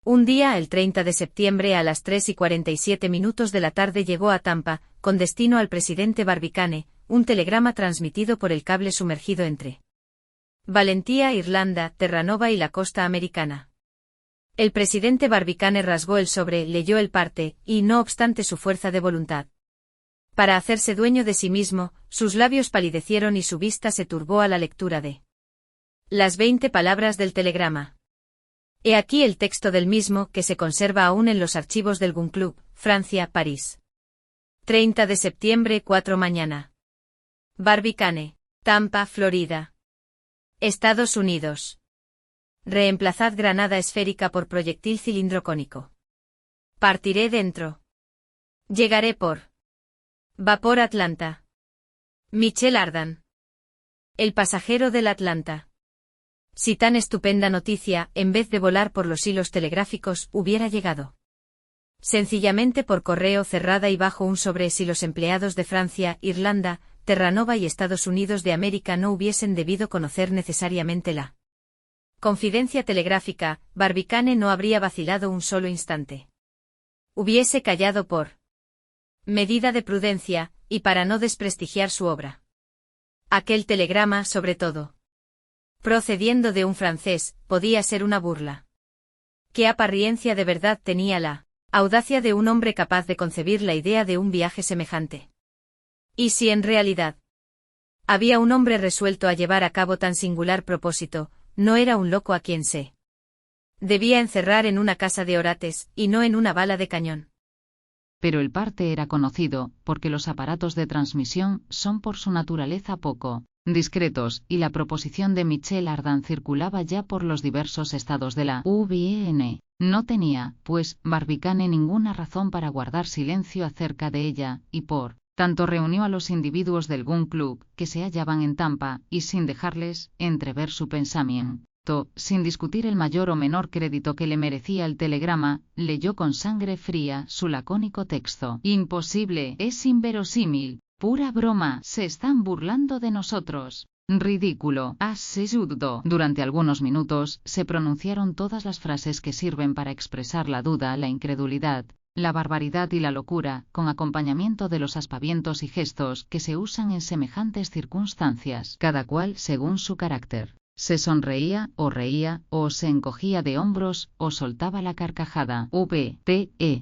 Un día, el 30 de septiembre a las 3:47 de la tarde llegó a Tampa, con destino al presidente Barbicane, un telegrama transmitido por el cable sumergido entre Valentia, Irlanda, Terranova y la costa americana. El presidente Barbicane rasgó el sobre, leyó el parte, y no obstante su fuerza de voluntad para hacerse dueño de sí mismo, sus labios palidecieron y su vista se turbó a la lectura de las 20 palabras del telegrama. He aquí el texto del mismo, que se conserva aún en los archivos del Gun Club, Francia, París. 30 de septiembre, 4 mañana. Barbicane, Tampa, Florida. Estados Unidos. Reemplazad granada esférica por proyectil cilindrocónico. Partiré dentro. Llegaré por vapor Atlanta. Michel Ardan. El pasajero del Atlanta. Si tan estupenda noticia, en vez de volar por los hilos telegráficos, hubiera llegado sencillamente por correo cerrada y bajo un sobre, si los empleados de Francia, Irlanda, Terranova y Estados Unidos de América no hubiesen debido conocer necesariamente la confidencia telegráfica, Barbicane no habría vacilado un solo instante. Hubiese callado por medida de prudencia, y para no desprestigiar su obra. Aquel telegrama, sobre todo procediendo de un francés, podía ser una burla. ¿Qué apariencia de verdad tenía la audacia de un hombre capaz de concebir la idea de un viaje semejante? ¿Y si en realidad había un hombre resuelto a llevar a cabo tan singular propósito, no era un loco a quien se debía encerrar en una casa de orates, y no en una bala de cañón? Pero el parte era conocido, porque los aparatos de transmisión son por su naturaleza poco discretos, y la proposición de Michel Ardan circulaba ya por los diversos estados de la UBN. No tenía, pues, Barbicane ninguna razón para guardar silencio acerca de ella, y por tanto reunió a los individuos del Gun Club, que se hallaban en Tampa, y sin dejarles entrever su pensamiento, sin discutir el mayor o menor crédito que le merecía el telegrama, leyó con sangre fría su lacónico texto. Imposible, es inverosímil. Pura broma, se están burlando de nosotros. Ridículo, absurdo. Durante algunos minutos, se pronunciaron todas las frases que sirven para expresar la duda, la incredulidad, la barbaridad y la locura, con acompañamiento de los aspavientos y gestos que se usan en semejantes circunstancias, cada cual según su carácter. Se sonreía, o se encogía de hombros, o soltaba la carcajada.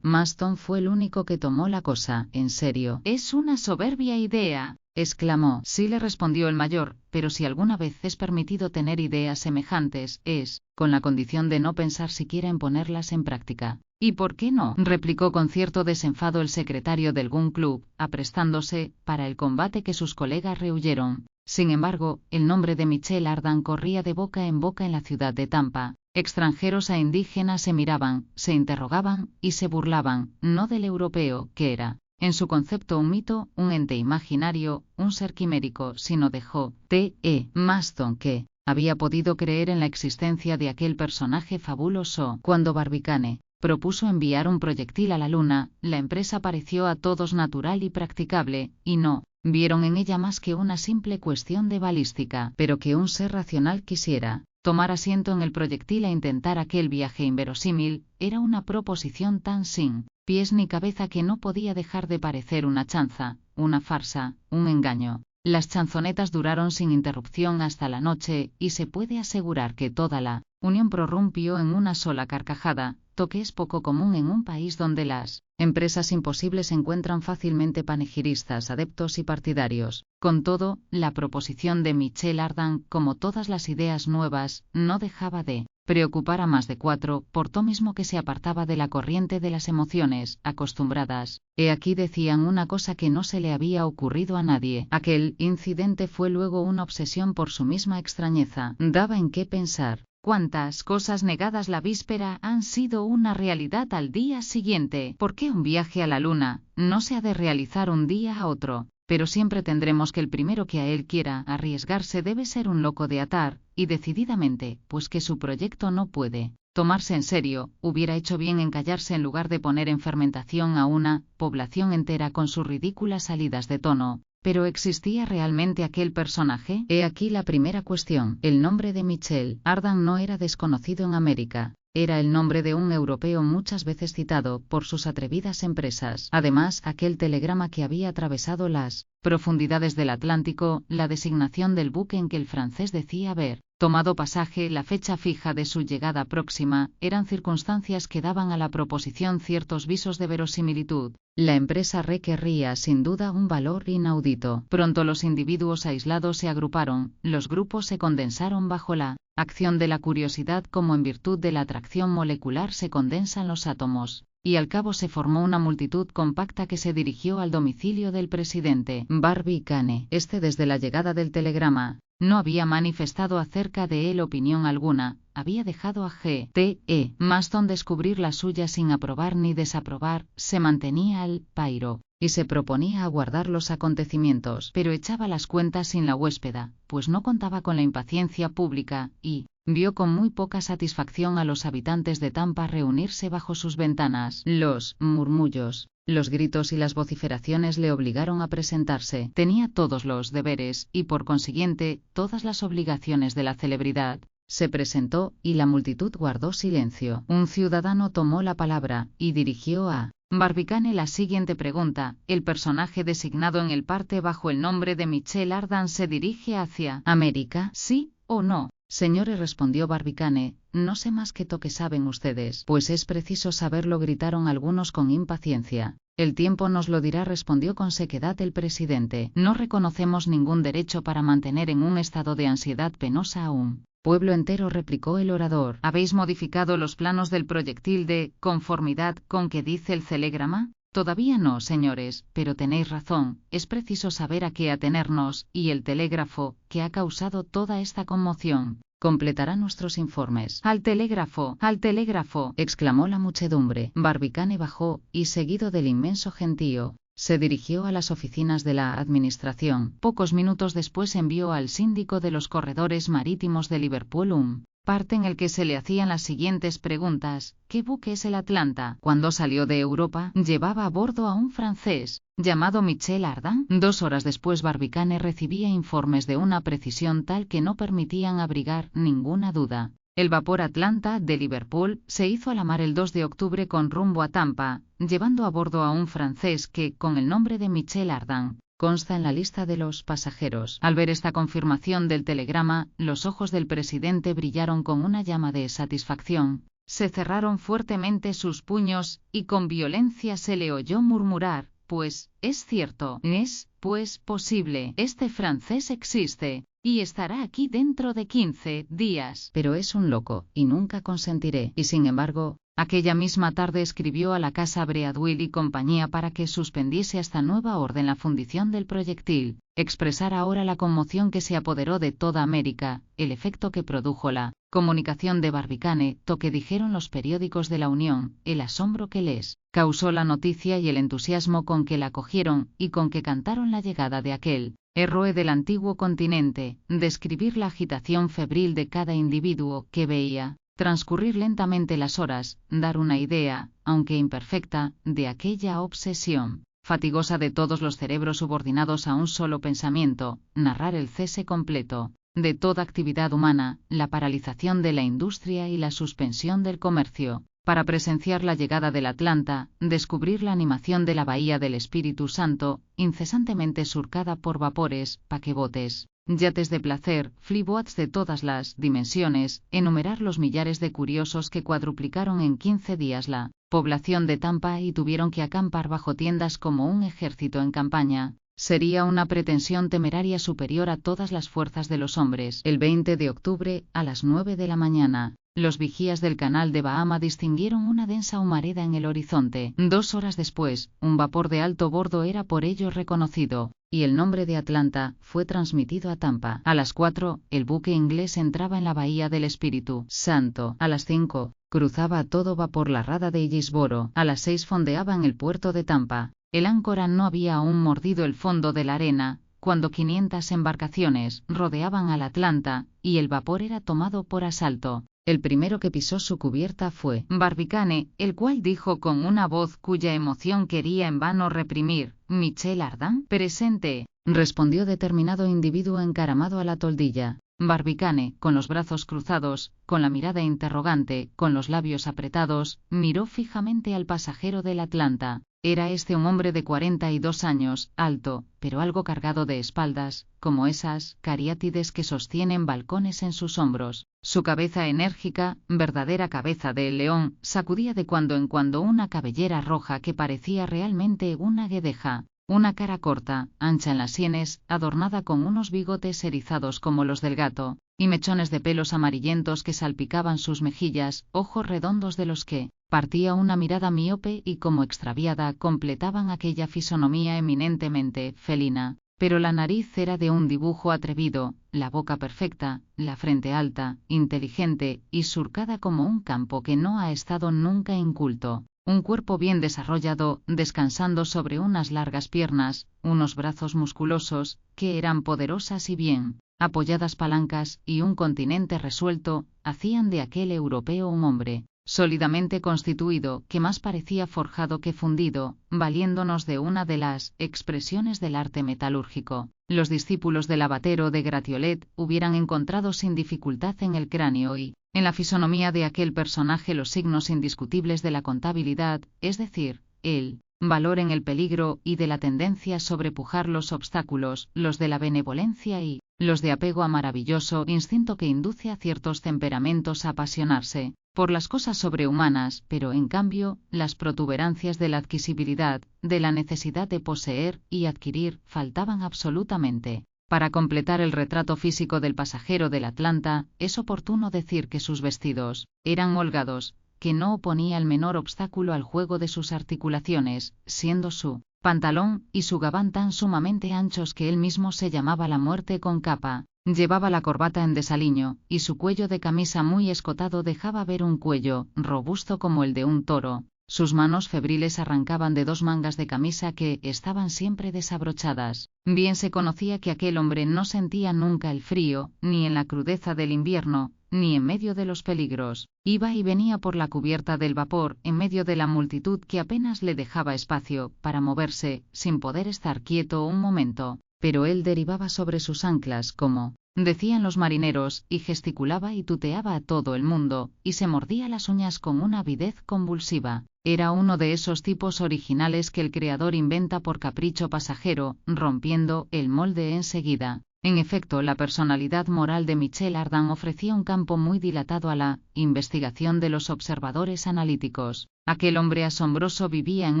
Maston fue el único que tomó la cosa en serio. «Es una soberbia idea», exclamó. «Sí», le respondió el mayor, «pero si alguna vez es permitido tener ideas semejantes, es con la condición de no pensar siquiera en ponerlas en práctica». «¿Y por qué no?», replicó con cierto desenfado el secretario del Gun Club, aprestándose para el combate que sus colegas rehuyeron. Sin embargo, el nombre de Michel Ardan corría de boca en la ciudad de Tampa. Extranjeros e indígenas se miraban, se interrogaban y se burlaban, no del europeo, que era, en su concepto, un mito, un ente imaginario, un ser quimérico, sino de J.T.E. Maston, que había podido creer en la existencia de aquel personaje fabuloso. Cuando Barbicane propuso enviar un proyectil a la luna, la empresa pareció a todos natural y practicable, y no vieron en ella más que una simple cuestión de balística. Pero que un ser racional quisiera tomar asiento en el proyectil e intentar aquel viaje inverosímil, era una proposición tan sin pies ni cabeza que no podía dejar de parecer una chanza, una farsa, un engaño. Las chanzonetas duraron sin interrupción hasta la noche, y se puede asegurar que toda la unión prorrumpió en una sola carcajada, que es poco común en un país donde las empresas imposibles encuentran fácilmente panegiristas, adeptos y partidarios. Con todo, la proposición de Michel Ardan, como todas las ideas nuevas, no dejaba de preocupar a más de 4, por tó mismo que se apartaba de la corriente de las emociones acostumbradas. He aquí, decían, una cosa que no se le había ocurrido a nadie. Aquel incidente fue luego una obsesión por su misma extrañeza. Daba en qué pensar. ¿Cuántas cosas negadas la víspera han sido una realidad al día siguiente? ¿Por qué un viaje a la luna no se ha de realizar un día a otro? Pero siempre tendremos que el primero que a él quiera arriesgarse debe ser un loco de atar, y decididamente, pues que su proyecto no puede tomarse en serio, hubiera hecho bien en callarse en lugar de poner en fermentación a una población entera con sus ridículas salidas de tono. ¿Pero existía realmente aquel personaje? He aquí la primera cuestión. El nombre de Michel Ardan no era desconocido en América. Era el nombre de un europeo muchas veces citado por sus atrevidas empresas. Además, aquel telegrama que había atravesado las profundidades del Atlántico, la designación del buque en que el francés decía haber tomado pasaje, la fecha fija de su llegada próxima, eran circunstancias que daban a la proposición ciertos visos de verosimilitud. La empresa requería sin duda un valor inaudito. Pronto los individuos aislados se agruparon, los grupos se condensaron bajo la acción de la curiosidad como en virtud de la atracción molecular se condensan los átomos. Y al cabo se formó una multitud compacta que se dirigió al domicilio del presidente Barbicane. Desde la llegada del telegrama, no había manifestado acerca de él opinión alguna, había dejado a G.T.E. Maston descubrir la suya sin aprobar ni desaprobar, se mantenía al pairo, y se proponía aguardar los acontecimientos, pero echaba las cuentas sin la huéspeda, pues no contaba con la impaciencia pública, y vio con muy poca satisfacción a los habitantes de Tampa reunirse bajo sus ventanas. Los murmullos, los gritos y las vociferaciones le obligaron a presentarse. Tenía todos los deberes, y por consiguiente, todas las obligaciones de la celebridad. Se presentó, y la multitud guardó silencio. Un ciudadano tomó la palabra, y dirigió a Barbicane la siguiente pregunta. El personaje designado en el parte bajo el nombre de Michel Ardan se dirige hacia América, ¿sí o no? Señores, respondió Barbicane, no sé más que que saben ustedes. Pues es preciso saberlo, gritaron algunos con impaciencia. El tiempo nos lo dirá, respondió con sequedad el presidente. No reconocemos ningún derecho para mantener en un estado de ansiedad penosa a un pueblo entero, replicó el orador. ¿Habéis modificado los planos del proyectil de conformidad con que dice el telegrama? Todavía no, señores, pero tenéis razón, es preciso saber a qué atenernos, y el telégrafo, que ha causado toda esta conmoción, completará nuestros informes. ¡Al telégrafo! ¡Al telégrafo!, exclamó la muchedumbre. Barbicane bajó, y seguido del inmenso gentío, se dirigió a las oficinas de la administración. Pocos minutos después envió al síndico de los corredores marítimos de Liverpool un parte en el que se le hacían las siguientes preguntas. ¿Qué buque es el Atlanta? Cuando salió de Europa, llevaba a bordo a un francés llamado Michel Ardan. 2 horas después Barbicane recibía informes de una precisión tal que no permitían abrigar ninguna duda. El vapor Atlanta de Liverpool se hizo a la mar el 2 de octubre con rumbo a Tampa, llevando a bordo a un francés que, con el nombre de Michel Ardan, consta en la lista de los pasajeros. Al ver esta confirmación del telegrama, los ojos del presidente brillaron con una llama de satisfacción, se cerraron fuertemente sus puños, y con violencia se le oyó murmurar, pues, es cierto, es, pues, posible, este francés existe, y estará aquí dentro de 15 días. Pero es un loco, y nunca consentiré. Y sin embargo, aquella misma tarde escribió a la casa Breadwill y compañía para que suspendiese hasta nueva orden la fundición del proyectil. Expresar ahora la conmoción que se apoderó de toda América, el efecto que produjo la comunicación de Barbicane, que dijeron los periódicos de la Unión, el asombro que les causó la noticia y el entusiasmo con que la acogieron, y con que cantaron la llegada de aquel héroe del antiguo continente, describir la agitación febril de cada individuo que veía transcurrir lentamente las horas, dar una idea, aunque imperfecta, de aquella obsesión fatigosa de todos los cerebros subordinados a un solo pensamiento, narrar el cese completo de toda actividad humana, la paralización de la industria y la suspensión del comercio, para presenciar la llegada del Atlanta, descubrir la animación de la bahía del Espíritu Santo, incesantemente surcada por vapores, paquebotes, yates de placer, flyboats de todas las dimensiones, enumerar los millares de curiosos que cuadruplicaron en 15 días la población de Tampa y tuvieron que acampar bajo tiendas como un ejército en campaña. Sería una pretensión temeraria superior a todas las fuerzas de los hombres. El 20 de octubre, a las 9 de la mañana, los vigías del canal de Bahama distinguieron una densa humareda en el horizonte. 2 horas después, un vapor de alto bordo era por ellos reconocido, y el nombre de Atlanta fue transmitido a Tampa. A las 4, el buque inglés entraba en la bahía del Espíritu Santo. A las 5, cruzaba a todo vapor la rada de Hillsboro. A las 6 fondeaba en el puerto de Tampa. El áncora no había aún mordido el fondo de la arena, cuando 500 embarcaciones rodeaban al Atlanta, y el vapor era tomado por asalto. El primero que pisó su cubierta fue Barbicane, el cual dijo con una voz cuya emoción quería en vano reprimir: «¿Michel Ardan?» «Presente», respondió determinado individuo encaramado a la toldilla. Barbicane, con los brazos cruzados, con la mirada interrogante, con los labios apretados, miró fijamente al pasajero del Atlanta. Era este un hombre de 42 años, alto, pero algo cargado de espaldas, como esas cariátides que sostienen balcones en sus hombros. Su cabeza enérgica, verdadera cabeza de león, sacudía de cuando en cuando una cabellera roja que parecía realmente una guedeja. Una cara corta, ancha en las sienes, adornada con unos bigotes erizados como los del gato, y mechones de pelos amarillentos que salpicaban sus mejillas, ojos redondos de los que partía una mirada miope y como extraviada completaban aquella fisonomía eminentemente felina. Pero la nariz era de un dibujo atrevido, la boca perfecta, la frente alta, inteligente y surcada como un campo que no ha estado nunca inculto. Un cuerpo bien desarrollado, descansando sobre unas largas piernas, unos brazos musculosos, que eran poderosas y bien apoyadas palancas, y un continente resuelto, hacían de aquel europeo un hombre sólidamente constituido, que más parecía forjado que fundido, valiéndonos de una de las expresiones del arte metalúrgico. Los discípulos del abatero de Gratiolet hubieran encontrado sin dificultad en el cráneo y en la fisonomía de aquel personaje los signos indiscutibles de la contabilidad, es decir, el valor en el peligro y de la tendencia a sobrepujar los obstáculos, los de la benevolencia y los de apego a maravilloso instinto que induce a ciertos temperamentos a apasionarse por las cosas sobrehumanas, pero en cambio, las protuberancias de la adquisibilidad, de la necesidad de poseer y adquirir, faltaban absolutamente. Para completar el retrato físico del pasajero del Atlanta, es oportuno decir que sus vestidos eran holgados, que no oponía el menor obstáculo al juego de sus articulaciones, siendo su pantalón y su gabán tan sumamente anchos que él mismo se llamaba la muerte con capa. Llevaba la corbata en desaliño, y su cuello de camisa muy escotado dejaba ver un cuello, robusto como el de un toro. Sus manos febriles arrancaban de dos mangas de camisa que estaban siempre desabrochadas. Bien se conocía que aquel hombre no sentía nunca el frío, ni en la crudeza del invierno, ni en medio de los peligros. Iba y venía por la cubierta del vapor, en medio de la multitud que apenas le dejaba espacio para moverse, sin poder estar quieto un momento. Pero él derivaba sobre sus anclas, como decían los marineros, y gesticulaba y tuteaba a todo el mundo, y se mordía las uñas con una avidez convulsiva. Era uno de esos tipos originales que el creador inventa por capricho pasajero, rompiendo el molde enseguida. En efecto, la personalidad moral de Michel Ardan ofrecía un campo muy dilatado a la investigación de los observadores analíticos. Aquel hombre asombroso vivía en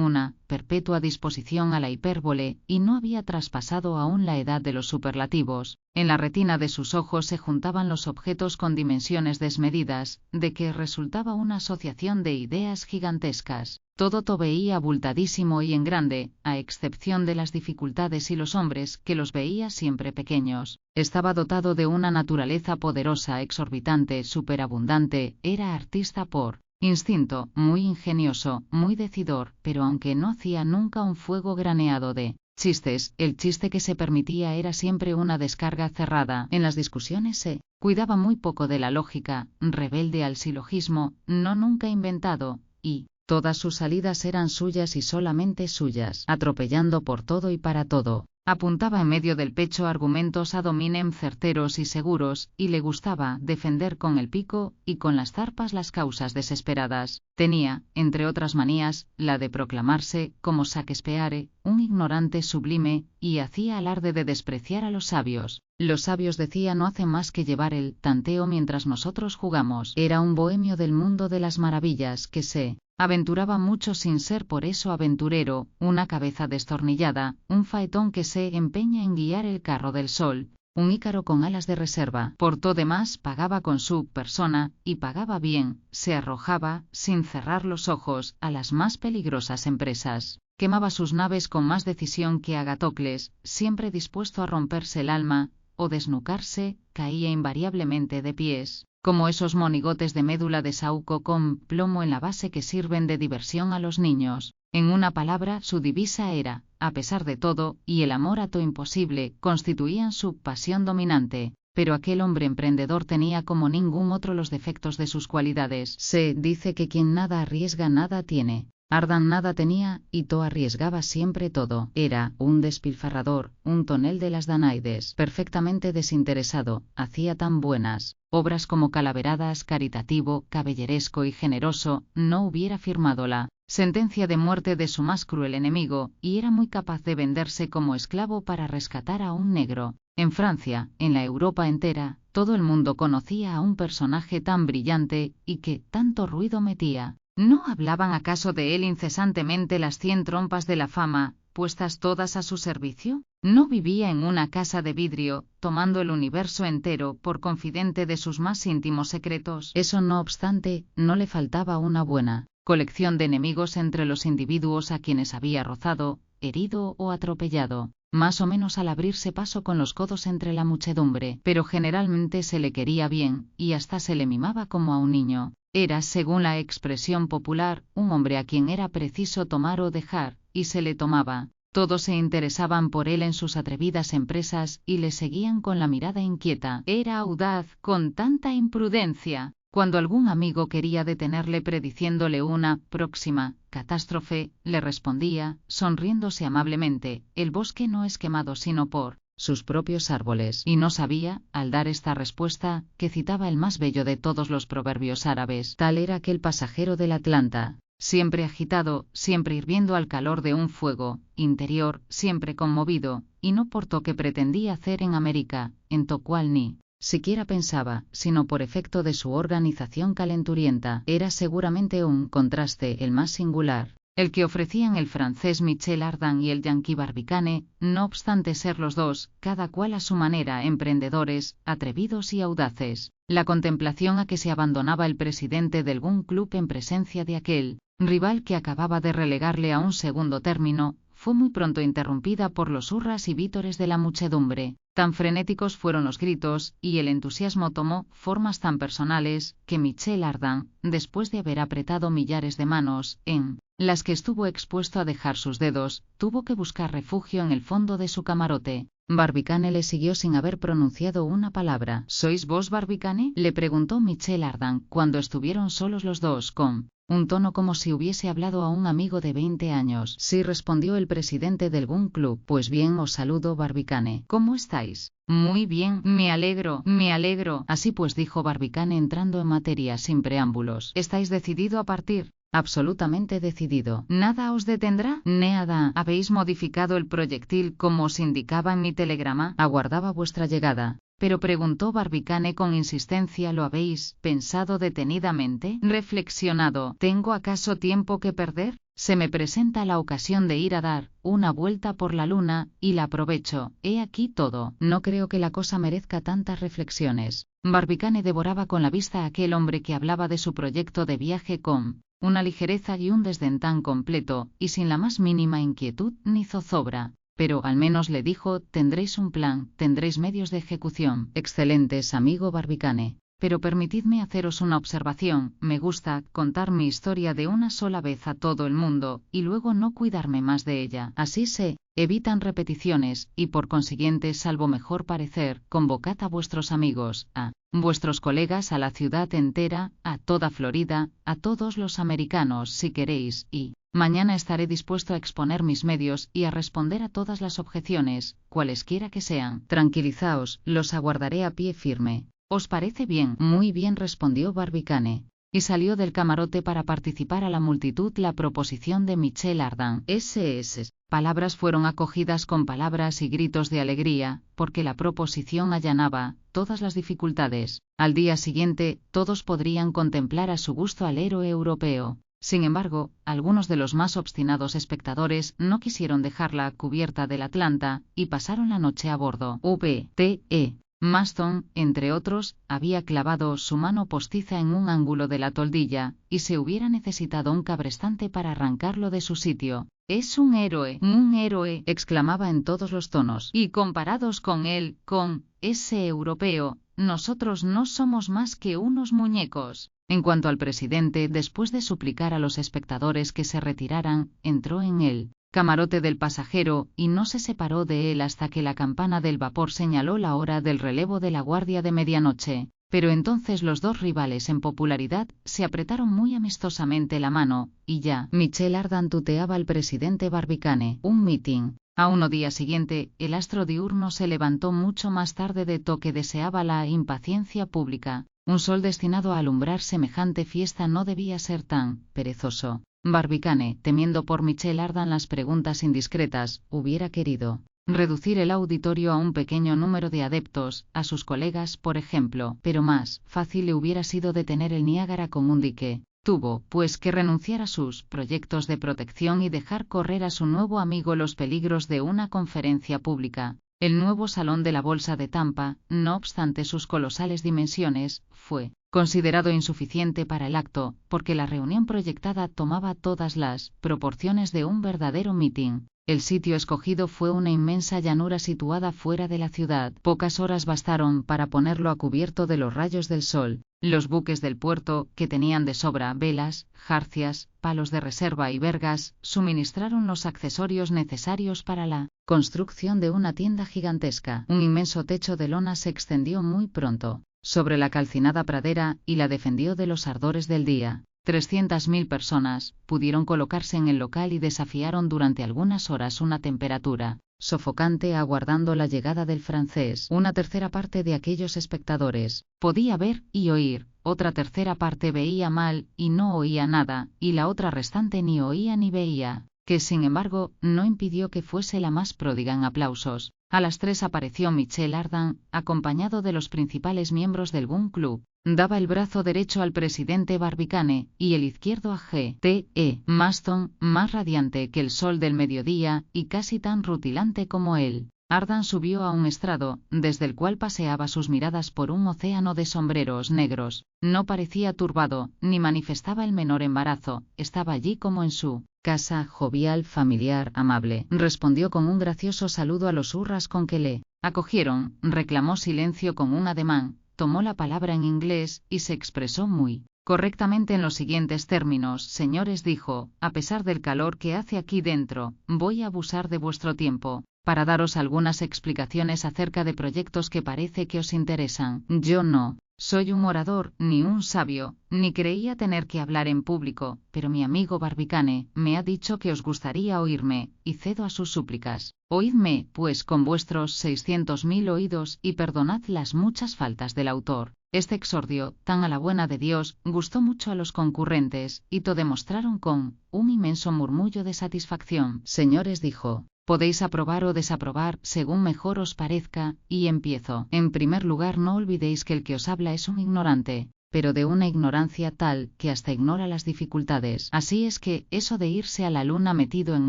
una perpetua disposición a la hipérbole, y no había traspasado aún la edad de los superlativos. En la retina de sus ojos se juntaban los objetos con dimensiones desmedidas, de que resultaba una asociación de ideas gigantescas. Todo veía abultadísimo y en grande, a excepción de las dificultades y los hombres, que los veía siempre pequeños. Estaba dotado de una naturaleza poderosa, exorbitante, superabundante, era artista por instinto, muy ingenioso, muy decidor, pero aunque no hacía nunca un fuego graneado de chistes, el chiste que se permitía era siempre una descarga cerrada. En las discusiones se cuidaba muy poco de la lógica, rebelde al silogismo, no nunca inventado, y todas sus salidas eran suyas y solamente suyas, atropellando por todo y para todo. Apuntaba en medio del pecho argumentos ad hominem certeros y seguros, y le gustaba defender con el pico y con las zarpas las causas desesperadas. Tenía, entre otras manías, la de proclamarse, como Shakespeare, un ignorante sublime, y hacía alarde de despreciar a los sabios. Los sabios, decía, no hacen más que llevar el tanteo mientras nosotros jugamos. Era un bohemio del mundo de las maravillas que se aventuraba mucho sin ser por eso aventurero, una cabeza destornillada, un faetón que se empeña en guiar el carro del sol, un Ícaro con alas de reserva. Por todo demás pagaba con su persona, y pagaba bien, se arrojaba, sin cerrar los ojos, a las más peligrosas empresas. Quemaba sus naves con más decisión que Agatocles, siempre dispuesto a romperse el alma, o desnucarse, caía invariablemente de pies, como esos monigotes de médula de saúco con plomo en la base que sirven de diversión a los niños. En una palabra, su divisa era, a pesar de todo, y el amor a to imposible, constituían su pasión dominante. Pero aquel hombre emprendedor tenía como ningún otro los defectos de sus cualidades. Se dice que quien nada arriesga nada tiene. Ardan nada tenía, y to arriesgaba siempre todo. Era un despilfarrador, un tonel de las Danaides, perfectamente desinteresado, hacía tan buenas obras como calaveradas, caritativo, caballeresco y generoso, no hubiera firmado la sentencia de muerte de su más cruel enemigo, y era muy capaz de venderse como esclavo para rescatar a un negro. En Francia, en la Europa entera, todo el mundo conocía a un personaje tan brillante, y que tanto ruido metía. ¿No hablaban acaso de él incesantemente las 100 trompas de la fama, puestas todas a su servicio? ¿No vivía en una casa de vidrio, tomando el universo entero por confidente de sus más íntimos secretos? Eso no obstante, no le faltaba una buena colección de enemigos entre los individuos a quienes había rozado, herido o atropellado, más o menos al abrirse paso con los codos entre la muchedumbre, pero generalmente se le quería bien, y hasta se le mimaba como a un niño. Era, según la expresión popular, un hombre a quien era preciso tomar o dejar, y se le tomaba. Todos se interesaban por él en sus atrevidas empresas, y le seguían con la mirada inquieta. Era audaz, con tanta imprudencia. Cuando algún amigo quería detenerle prediciéndole una próxima catástrofe, le respondía, sonriéndose amablemente, el bosque no es quemado sino por sus propios árboles, y no sabía, al dar esta respuesta, que citaba el más bello de todos los proverbios árabes. Tal era aquel pasajero del Atlanta, siempre agitado, siempre hirviendo al calor de un fuego interior, siempre conmovido, y no por lo que pretendía hacer en América, en to cual ni siquiera pensaba, sino por efecto de su organización calenturienta. Era seguramente un contraste el más singular, el que ofrecían el francés Michel Ardan y el yanqui Barbicane, no obstante ser los dos, cada cual a su manera, emprendedores, atrevidos y audaces. La contemplación a que se abandonaba el presidente de algún club en presencia de aquel rival que acababa de relegarle a un segundo término, fue muy pronto interrumpida por los hurras y vítores de la muchedumbre. Tan frenéticos fueron los gritos, y el entusiasmo tomó formas tan personales, que Michel Ardan, después de haber apretado millares de manos, en las que estuvo expuesto a dejar sus dedos, tuvo que buscar refugio en el fondo de su camarote. Barbicane le siguió sin haber pronunciado una palabra. ¿Sois vos, Barbicane?, le preguntó Michel Ardan, cuando estuvieron solos los dos, con un tono como si hubiese hablado a un amigo de 20 años. Sí, respondió el presidente del Gun Club. Pues bien, os saludo, Barbicane. ¿Cómo estáis? Muy bien, me alegro, me alegro. Así pues, dijo Barbicane entrando en materia sin preámbulos. ¿Estáis decidido a partir? Absolutamente decidido. ¿Nada os detendrá? Nada. ¿Habéis modificado el proyectil como os indicaba en mi telegrama? Aguardaba vuestra llegada. Pero preguntó Barbicane con insistencia, ¿lo habéis pensado detenidamente? ¿Reflexionado? ¿Tengo acaso tiempo que perder? Se me presenta la ocasión de ir a dar una vuelta por la luna, y la aprovecho. He aquí todo. No creo que la cosa merezca tantas reflexiones. Barbicane devoraba con la vista a aquel hombre que hablaba de su proyecto de viaje con una ligereza y un desdén tan completo, y sin la más mínima inquietud ni zozobra. Pero al menos le dijo, tendréis un plan, tendréis medios de ejecución. Excelentes, amigo Barbicane. Pero permitidme haceros una observación. Me gusta contar mi historia de una sola vez a todo el mundo, y luego no cuidarme más de ella. Así se evitan repeticiones, y por consiguiente, salvo mejor parecer, convocad a vuestros amigos, a vuestros colegas, a la ciudad entera, a toda Florida, a todos los americanos si queréis, y mañana estaré dispuesto a exponer mis medios y a responder a todas las objeciones, cualesquiera que sean. Tranquilizaos, los aguardaré a pie firme. ¿Os parece bien? Muy bien, respondió Barbicane, y salió del camarote para participar a la multitud la proposición de Michel Ardan. Esas palabras fueron acogidas con palabras y gritos de alegría, porque la proposición allanaba todas las dificultades. Al día siguiente, todos podrían contemplar a su gusto al héroe europeo. Sin embargo, algunos de los más obstinados espectadores no quisieron dejar la cubierta del Atlanta, y pasaron la noche a bordo. V.T.E. Maston, entre otros, había clavado su mano postiza en un ángulo de la toldilla, y se hubiera necesitado un cabrestante para arrancarlo de su sitio. «Es un héroe», exclamaba en todos los tonos, «y comparados con él, con ese europeo, nosotros no somos más que unos muñecos». En cuanto al presidente, después de suplicar a los espectadores que se retiraran, entró en el camarote del pasajero, y no se separó de él hasta que la campana del vapor señaló la hora del relevo de la guardia de medianoche. Pero entonces los dos rivales en popularidad se apretaron muy amistosamente la mano, y ya Michel Ardan tuteaba al presidente Barbicane. Un mitin. A uno día siguiente, el astro diurno se levantó mucho más tarde de lo que deseaba la impaciencia pública. Un sol destinado a alumbrar semejante fiesta no debía ser tan perezoso. Barbicane, temiendo por Michel Ardan las preguntas indiscretas, hubiera querido reducir el auditorio a un pequeño número de adeptos, a sus colegas por ejemplo, pero más fácil le hubiera sido detener el Niágara con un dique. Tuvo, pues, que renunciar a sus proyectos de protección y dejar correr a su nuevo amigo los peligros de una conferencia pública. El nuevo salón de la Bolsa de Tampa, no obstante sus colosales dimensiones, fue considerado insuficiente para el acto, porque la reunión proyectada tomaba todas las proporciones de un verdadero mitin. El sitio escogido fue una inmensa llanura situada fuera de la ciudad. Pocas horas bastaron para ponerlo a cubierto de los rayos del sol. Los buques del puerto, que tenían de sobra velas, jarcias, palos de reserva y vergas, suministraron los accesorios necesarios para la construcción de una tienda gigantesca. Un inmenso techo de lona se extendió muy pronto sobre la calcinada pradera y la defendió de los ardores del día. 300.000 personas pudieron colocarse en el local y desafiaron durante algunas horas una temperatura sofocante aguardando la llegada del francés. Una tercera parte de aquellos espectadores podía ver y oír, otra tercera parte veía mal y no oía nada, y la otra restante ni oía ni veía, que sin embargo no impidió que fuese la más pródiga en aplausos. A las 3 apareció Michel Ardan, acompañado de los principales miembros del Gun Club. Daba el brazo derecho al presidente Barbicane, y el izquierdo a G.T.E. Maston, más radiante que el sol del mediodía, y casi tan rutilante como él. Ardan subió a un estrado, desde el cual paseaba sus miradas por un océano de sombreros negros. No parecía turbado, ni manifestaba el menor embarazo, estaba allí como en su casa, jovial, familiar, amable. Respondió con un gracioso saludo a los hurras con que le acogieron, reclamó silencio con un ademán, tomó la palabra en inglés y se expresó muy correctamente en los siguientes términos. Señores, dijo, a pesar del calor que hace aquí dentro, voy a abusar de vuestro tiempo para daros algunas explicaciones acerca de proyectos que parece que os interesan. Yo no soy un orador, ni un sabio, ni creía tener que hablar en público, pero mi amigo Barbicane me ha dicho que os gustaría oírme, y cedo a sus súplicas. Oídme, pues, con vuestros 600.000 oídos, y perdonad las muchas faltas del autor. Este exordio, tan a la buena de Dios, gustó mucho a los concurrentes, y todo demostraron con un inmenso murmullo de satisfacción. Señores, dijo, podéis aprobar o desaprobar, según mejor os parezca, y empiezo. En primer lugar, no olvidéis que el que os habla es un ignorante, pero de una ignorancia tal que hasta ignora las dificultades. Así es que, eso de irse a la luna metido en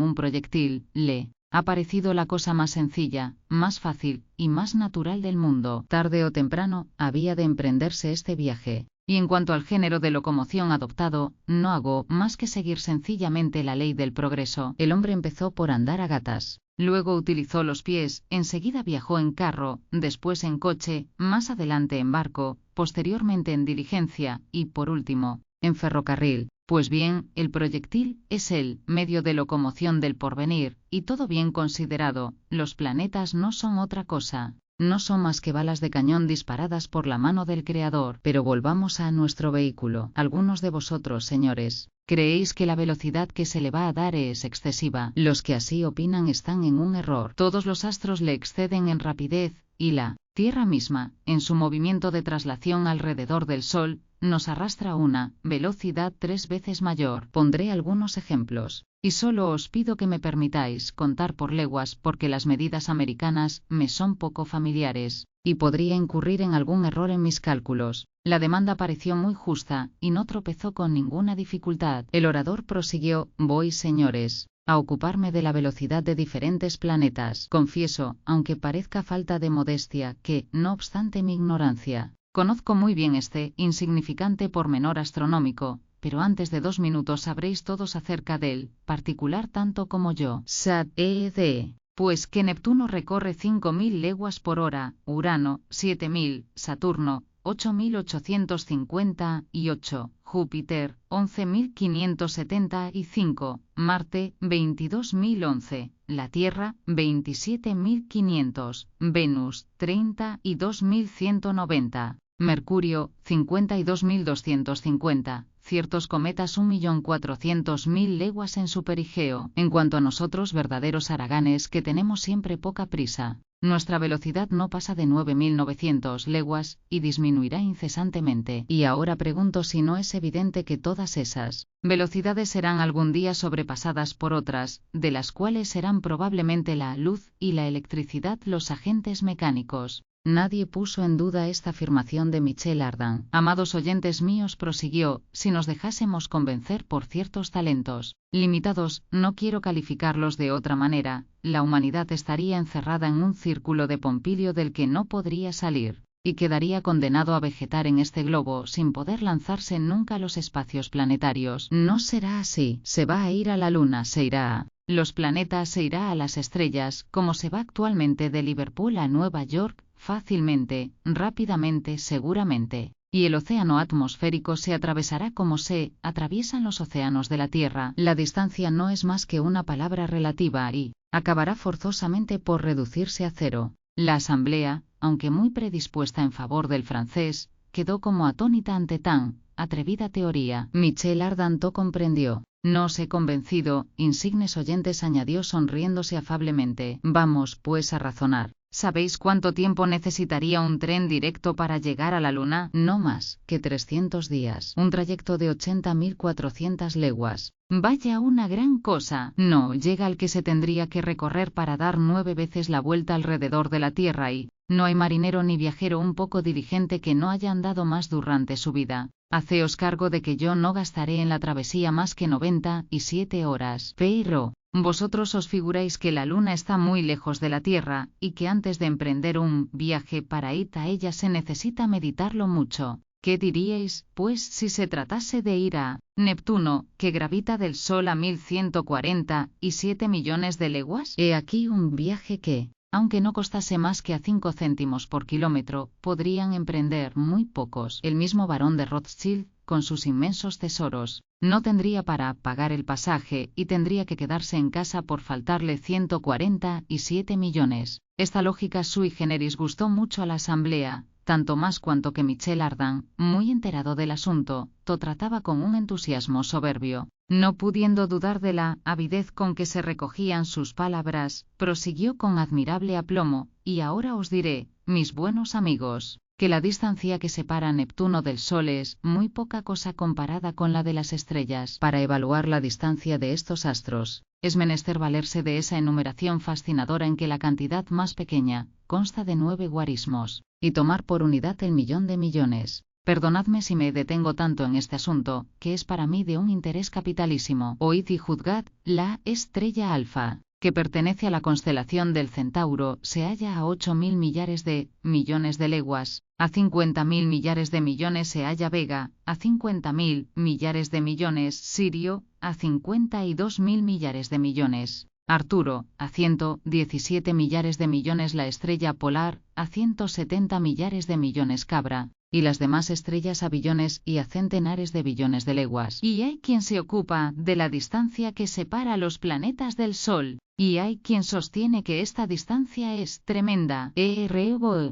un proyectil, le ha parecido la cosa más sencilla, más fácil y más natural del mundo. Tarde o temprano, había de emprenderse este viaje. Y en cuanto al género de locomoción adoptado, no hago más que seguir sencillamente la ley del progreso. El hombre empezó por andar a gatas, luego utilizó los pies, enseguida viajó en carro, después en coche, más adelante en barco, posteriormente en diligencia, y por último, en ferrocarril. Pues bien, el proyectil es el medio de locomoción del porvenir, y todo bien considerado, los planetas no son otra cosa. No son más que balas de cañón disparadas por la mano del Creador. Pero volvamos a nuestro vehículo. Algunos de vosotros, señores, creéis que la velocidad que se le va a dar es excesiva. Los que así opinan están en un error. Todos los astros le exceden en rapidez, y la Tierra misma, en su movimiento de traslación alrededor del Sol, nos arrastra a una velocidad 3 veces mayor. Pondré algunos ejemplos, y solo os pido que me permitáis contar por leguas porque las medidas americanas me son poco familiares, y podría incurrir en algún error en mis cálculos. La demanda pareció muy justa, y no tropezó con ninguna dificultad. El orador prosiguió, voy, señores, a ocuparme de la velocidad de diferentes planetas. Confieso, aunque parezca falta de modestia, que, no obstante mi ignorancia, conozco muy bien este insignificante pormenor astronómico, pero antes de 2 minutos sabréis todos acerca del particular tanto como yo. SAT-ED. Pues que Neptuno recorre 5.000 leguas por hora, Urano, 7.000, Saturno, 8.858, Júpiter, 11.575, Marte, 22.011, la Tierra, 27.500, Venus, 32.190. Mercurio, 52.250, ciertos cometas 1.400.000 leguas en su perigeo. En cuanto a nosotros verdaderos haraganes que tenemos siempre poca prisa, nuestra velocidad no pasa de 9.900 leguas, y disminuirá incesantemente. Y ahora pregunto si no es evidente que todas esas velocidades serán algún día sobrepasadas por otras, de las cuales serán probablemente la luz y la electricidad los agentes mecánicos. Nadie puso en duda esta afirmación de Michel Ardan. Amados oyentes míos, prosiguió, si nos dejásemos convencer por ciertos talentos limitados, no quiero calificarlos de otra manera, la humanidad estaría encerrada en un círculo de Pompilio del que no podría salir, y quedaría condenado a vegetar en este globo sin poder lanzarse nunca a los espacios planetarios. No será así, se va a ir a la Luna, se irá a los planetas, se irá a las estrellas, como se va actualmente de Liverpool a Nueva York, fácilmente, rápidamente, seguramente. Y el océano atmosférico se atravesará como se atraviesan los océanos de la Tierra. La distancia no es más que una palabra relativa y acabará forzosamente por reducirse a cero. La Asamblea, aunque muy predispuesta en favor del francés, quedó como atónita ante tan atrevida teoría. Michel Ardan comprendió. No os he convencido, insignes oyentes, añadió sonriéndose afablemente. Vamos, pues, a razonar. ¿Sabéis cuánto tiempo necesitaría un tren directo para llegar a la Luna? No más que 300 días. Un trayecto de 80.400 leguas. Vaya una gran cosa. No llega al que se tendría que recorrer para dar 9 veces la vuelta alrededor de la Tierra y no hay marinero ni viajero un poco diligente que no haya andado más durante su vida. Haceos cargo de que yo no gastaré en la travesía más que 97 horas. Pero vosotros os figuráis que la Luna está muy lejos de la Tierra, y que antes de emprender un viaje para ir a ella se necesita meditarlo mucho. ¿Qué diríais, pues, si se tratase de ir a Neptuno, que gravita del Sol a 1.147 millones de leguas? He aquí un viaje que, aunque no costase más que a 5 céntimos por kilómetro, podrían emprender muy pocos. El mismo barón de Rothschild, con sus inmensos tesoros, no tendría para pagar el pasaje y tendría que quedarse en casa por faltarle 147 millones. Esta lógica sui generis gustó mucho a la Asamblea, tanto más cuanto que Michel Ardan, muy enterado del asunto, trataba con un entusiasmo soberbio. No pudiendo dudar de la avidez con que se recogían sus palabras, prosiguió con admirable aplomo, y ahora os diré, mis buenos amigos, que la distancia que separa Neptuno del Sol es muy poca cosa comparada con la de las estrellas. Para evaluar la distancia de estos astros, es menester valerse de esa enumeración fascinadora en que la cantidad más pequeña consta de 9 guarismos, y tomar por unidad el millón de millones. Perdonadme si me detengo tanto en este asunto, que es para mí de un interés capitalísimo. Oíd y juzgad, la estrella Alfa, que pertenece a la constelación del Centauro, se halla a 8.000 millares de millones de leguas, a 50.000 millares de millones se halla Vega, a 50.000 millares de millones Sirio, a 52.000 millares de millones Arturo, a 117 millares de millones la estrella polar, a 170 millares de millones Cabra, y las demás estrellas a billones y a centenares de billones de leguas. Y hay quien se ocupa de la distancia que separa los planetas del Sol, y hay quien sostiene que esta distancia es tremenda.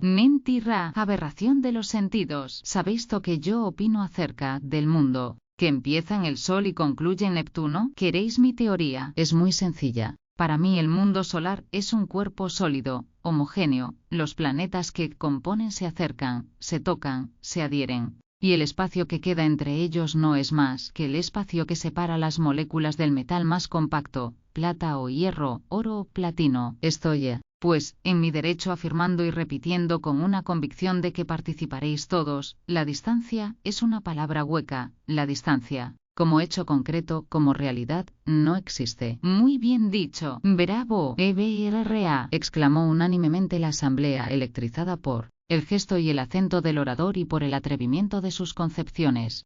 Mentira, aberración de los sentidos. ¿Sabéis lo que yo opino acerca del mundo, que empieza en el Sol y concluye en Neptuno? ¿Queréis mi teoría? Es muy sencilla. Para mí el mundo solar es un cuerpo sólido, homogéneo, los planetas que componen se acercan, se tocan, se adhieren, y el espacio que queda entre ellos no es más que el espacio que separa las moléculas del metal más compacto, plata o hierro, oro o platino. Estoy, pues, en mi derecho afirmando y repitiendo con una convicción de que participaréis todos, la distancia es una palabra hueca, la distancia, como hecho concreto, como realidad, no existe. Muy bien dicho. Bravo. EBRA, exclamó unánimemente la asamblea, electrizada por el gesto y el acento del orador y por el atrevimiento de sus concepciones.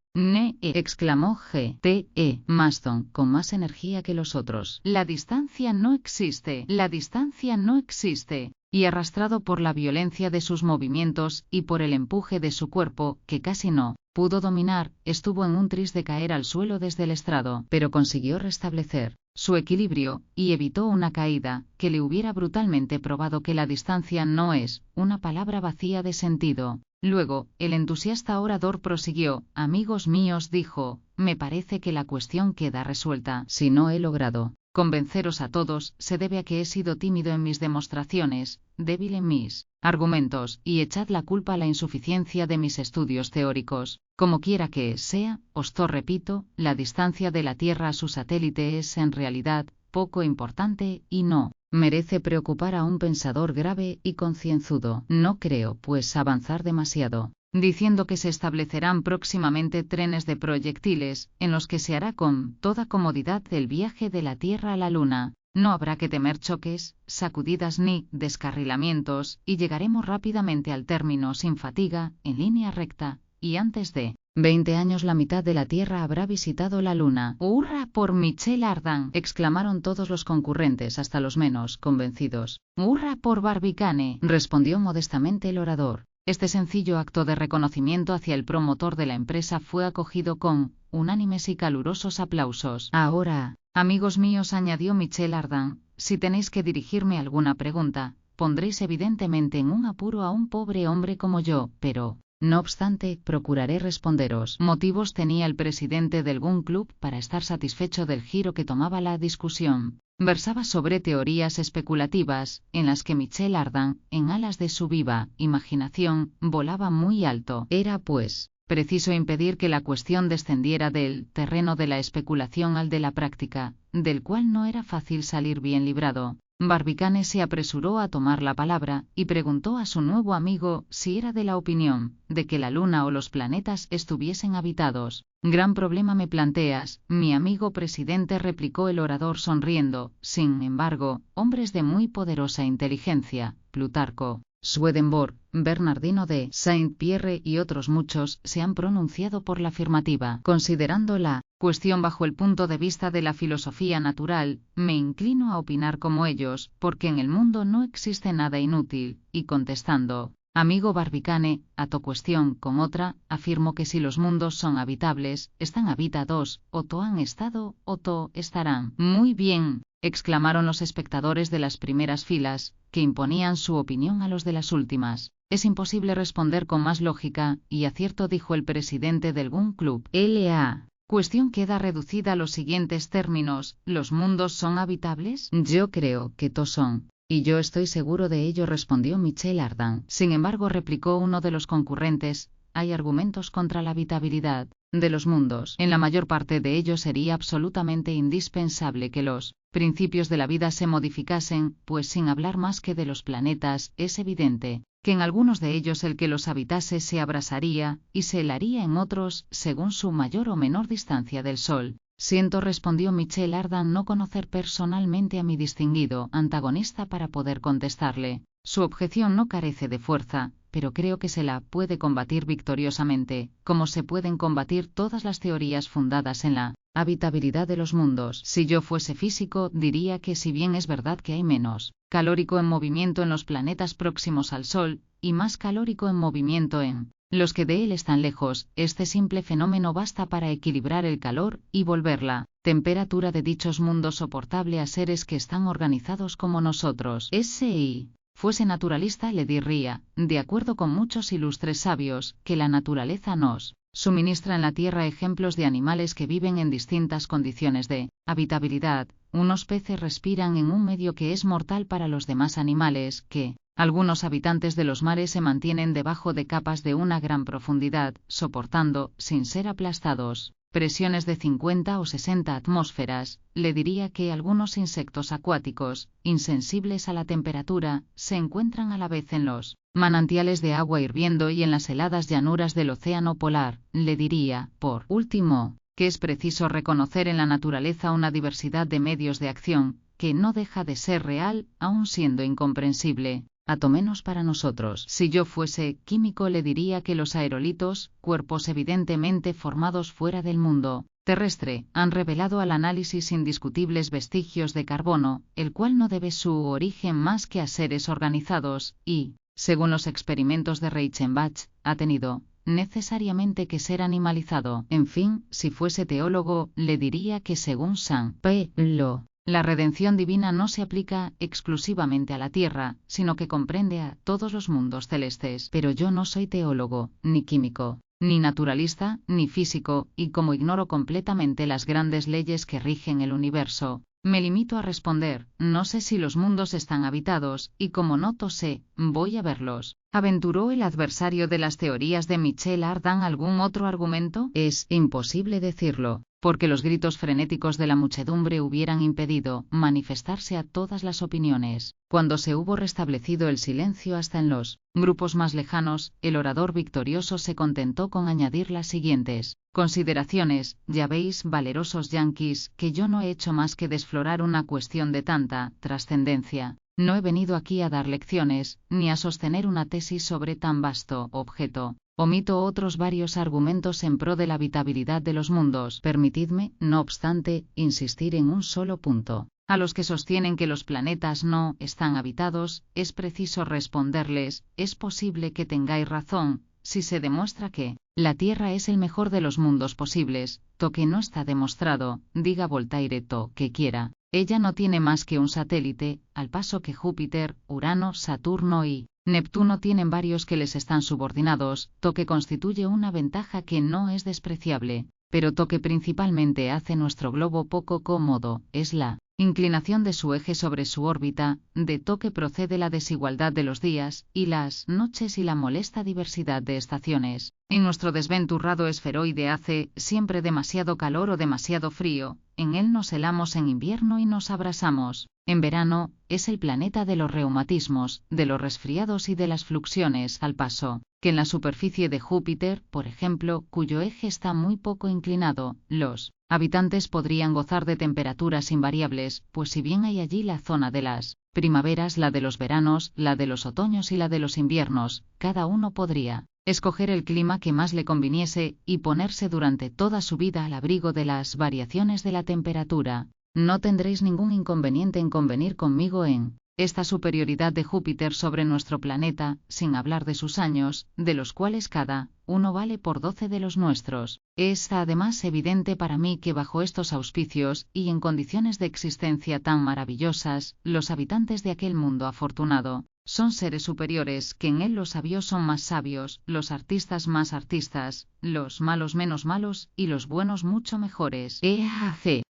Exclamó G.T.E. Maston, con más energía que los otros. La distancia no existe. La distancia no existe. Y arrastrado por la violencia de sus movimientos y por el empuje de su cuerpo, que casi no pudo dominar, estuvo en un tris de caer al suelo desde el estrado, pero consiguió restablecer su equilibrio, y evitó una caída, que le hubiera brutalmente probado que la distancia no es una palabra vacía de sentido. Luego, el entusiasta orador prosiguió: amigos míos, dijo, me parece que la cuestión queda resuelta. Si no he logrado convenceros a todos, se debe a que he sido tímido en mis demostraciones, débil en mis argumentos, y echad la culpa a la insuficiencia de mis estudios teóricos. Como quiera que sea, os repito, la distancia de la Tierra a su satélite es, en realidad, poco importante, y no merece preocupar a un pensador grave y concienzudo. No creo, pues, avanzar demasiado diciendo que se establecerán próximamente trenes de proyectiles, en los que se hará con toda comodidad el viaje de la Tierra a la Luna. No habrá que temer choques, sacudidas ni descarrilamientos, y llegaremos rápidamente al término sin fatiga, en línea recta, y antes de 20 años la mitad de la Tierra habrá visitado la Luna. ¡Hurra por Michel Ardan!, exclamaron todos los concurrentes, hasta los menos convencidos. ¡Hurra por Barbicane!, respondió modestamente el orador. Este sencillo acto de reconocimiento hacia el promotor de la empresa fue acogido con unánimes y calurosos aplausos. Ahora, amigos míos, añadió Michel Ardan, si tenéis que dirigirme alguna pregunta, pondréis evidentemente en un apuro a un pobre hombre como yo, pero, no obstante, procuraré responderos. Motivos tenía el presidente del Gun Club para estar satisfecho del giro que tomaba la discusión. Versaba sobre teorías especulativas, en las que Michel Ardan, en alas de su viva imaginación, volaba muy alto. Era, pues, preciso impedir que la cuestión descendiera del terreno de la especulación al de la práctica, del cual no era fácil salir bien librado. Barbicane se apresuró a tomar la palabra, y preguntó a su nuevo amigo si era de la opinión de que la Luna o los planetas estuviesen habitados. Gran problema me planteas, mi amigo presidente, replicó el orador sonriendo. Sin embargo, hombres de muy poderosa inteligencia, Plutarco, Swedenborg, Bernardino de Saint-Pierre y otros muchos, se han pronunciado por la afirmativa. Considerando la cuestión bajo el punto de vista de la filosofía natural, me inclino a opinar como ellos, porque en el mundo no existe nada inútil, y contestando, amigo Barbicane, a tu cuestión con otra, afirmo que si los mundos son habitables, están habitados, o to han estado, o to estarán. Muy bien, exclamaron los espectadores de las primeras filas, que imponían su opinión a los de las últimas. Es imposible responder con más lógica y acierto, dijo el presidente del Gun Club. La cuestión queda reducida a los siguientes términos: ¿los mundos son habitables? Yo creo que to son. Y yo estoy seguro de ello, respondió Michel Ardan. Sin embargo, replicó uno de los concurrentes, hay argumentos contra la habitabilidad de los mundos. En la mayor parte de ellos sería absolutamente indispensable que los principios de la vida se modificasen, pues sin hablar más que de los planetas, es evidente que en algunos de ellos el que los habitase se abrasaría, y se helaría en otros, según su mayor o menor distancia del Sol. Siento, respondió Michel Ardan, no conocer personalmente a mi distinguido antagonista para poder contestarle. Su objeción no carece de fuerza, pero creo que se la puede combatir victoriosamente, como se pueden combatir todas las teorías fundadas en la habitabilidad de los mundos. Si yo fuese físico, diría que si bien es verdad que hay menos calórico en movimiento en los planetas próximos al Sol, y más calórico en movimiento en los que de él están lejos, este simple fenómeno basta para equilibrar el calor y volver la temperatura de dichos mundos soportable a seres que están organizados como nosotros. Si fuese naturalista, le diría, de acuerdo con muchos ilustres sabios, que la naturaleza nos suministra en la Tierra ejemplos de animales que viven en distintas condiciones de habitabilidad. Unos peces respiran en un medio que es mortal para los demás animales, que algunos habitantes de los mares se mantienen debajo de capas de una gran profundidad, soportando, sin ser aplastados, presiones de 50 o 60 atmósferas. Le diría que algunos insectos acuáticos, insensibles a la temperatura, se encuentran a la vez en los manantiales de agua hirviendo y en las heladas llanuras del océano polar. Le diría, por último, que es preciso reconocer en la naturaleza una diversidad de medios de acción, que no deja de ser real, aun siendo incomprensible, ato menos para nosotros. Si yo fuese químico, le diría que los aerolitos, cuerpos evidentemente formados fuera del mundo terrestre, han revelado al análisis indiscutibles vestigios de carbono, el cual no debe su origen más que a seres organizados, y, según los experimentos de Reichenbach, ha tenido necesariamente que ser animalizado. En fin, si fuese teólogo, le diría que según San Pablo, la redención divina no se aplica exclusivamente a la tierra, sino que comprende a todos los mundos celestes. Pero yo no soy teólogo, ni químico, ni naturalista, ni físico, y como ignoro completamente las grandes leyes que rigen el universo, me limito a responder, no sé si los mundos están habitados, y como no sé, voy a verlos. ¿Aventuró el adversario de las teorías de Michel Ardan algún otro argumento? Es imposible decirlo, porque los gritos frenéticos de la muchedumbre hubieran impedido manifestarse a todas las opiniones. Cuando se hubo restablecido el silencio hasta en los grupos más lejanos, el orador victorioso se contentó con añadir las siguientes consideraciones: ya veis, valerosos yanquis, que yo no he hecho más que desflorar una cuestión de tanta trascendencia. No he venido aquí a dar lecciones, ni a sostener una tesis sobre tan vasto objeto. Omito otros varios argumentos en pro de la habitabilidad de los mundos. Permitidme, no obstante, insistir en un solo punto. A los que sostienen que los planetas no están habitados, es preciso responderles, es posible que tengáis razón, si se demuestra que la Tierra es el mejor de los mundos posibles, que no está demostrado, diga Voltaire que quiera. Ella no tiene más que un satélite, al paso que Júpiter, Urano, Saturno y Neptuno tienen varios que les están subordinados, que constituye una ventaja que no es despreciable, pero que principalmente hace nuestro globo poco cómodo, es la inclinación de su eje sobre su órbita, de que procede la desigualdad de los días y las noches y la molesta diversidad de estaciones. En nuestro desventurado esferoide hace siempre demasiado calor o demasiado frío, en él nos helamos en invierno y nos abrasamos en verano, es el planeta de los reumatismos, de los resfriados y de las fluxiones, al paso que en la superficie de Júpiter, por ejemplo, cuyo eje está muy poco inclinado, los habitantes podrían gozar de temperaturas invariables, pues si bien hay allí la zona de las primaveras, la de los veranos, la de los otoños y la de los inviernos, cada uno podría escoger el clima que más le conviniese y ponerse durante toda su vida al abrigo de las variaciones de la temperatura. No tendréis ningún inconveniente en convenir conmigo en esta superioridad de Júpiter sobre nuestro planeta, sin hablar de sus años, de los cuales cada uno vale por 12 de los nuestros. Es además evidente para mí que bajo estos auspicios, y en condiciones de existencia tan maravillosas, los habitantes de aquel mundo afortunado son seres superiores, que en él los sabios son más sabios, los artistas más artistas, los malos menos malos, y los buenos mucho mejores.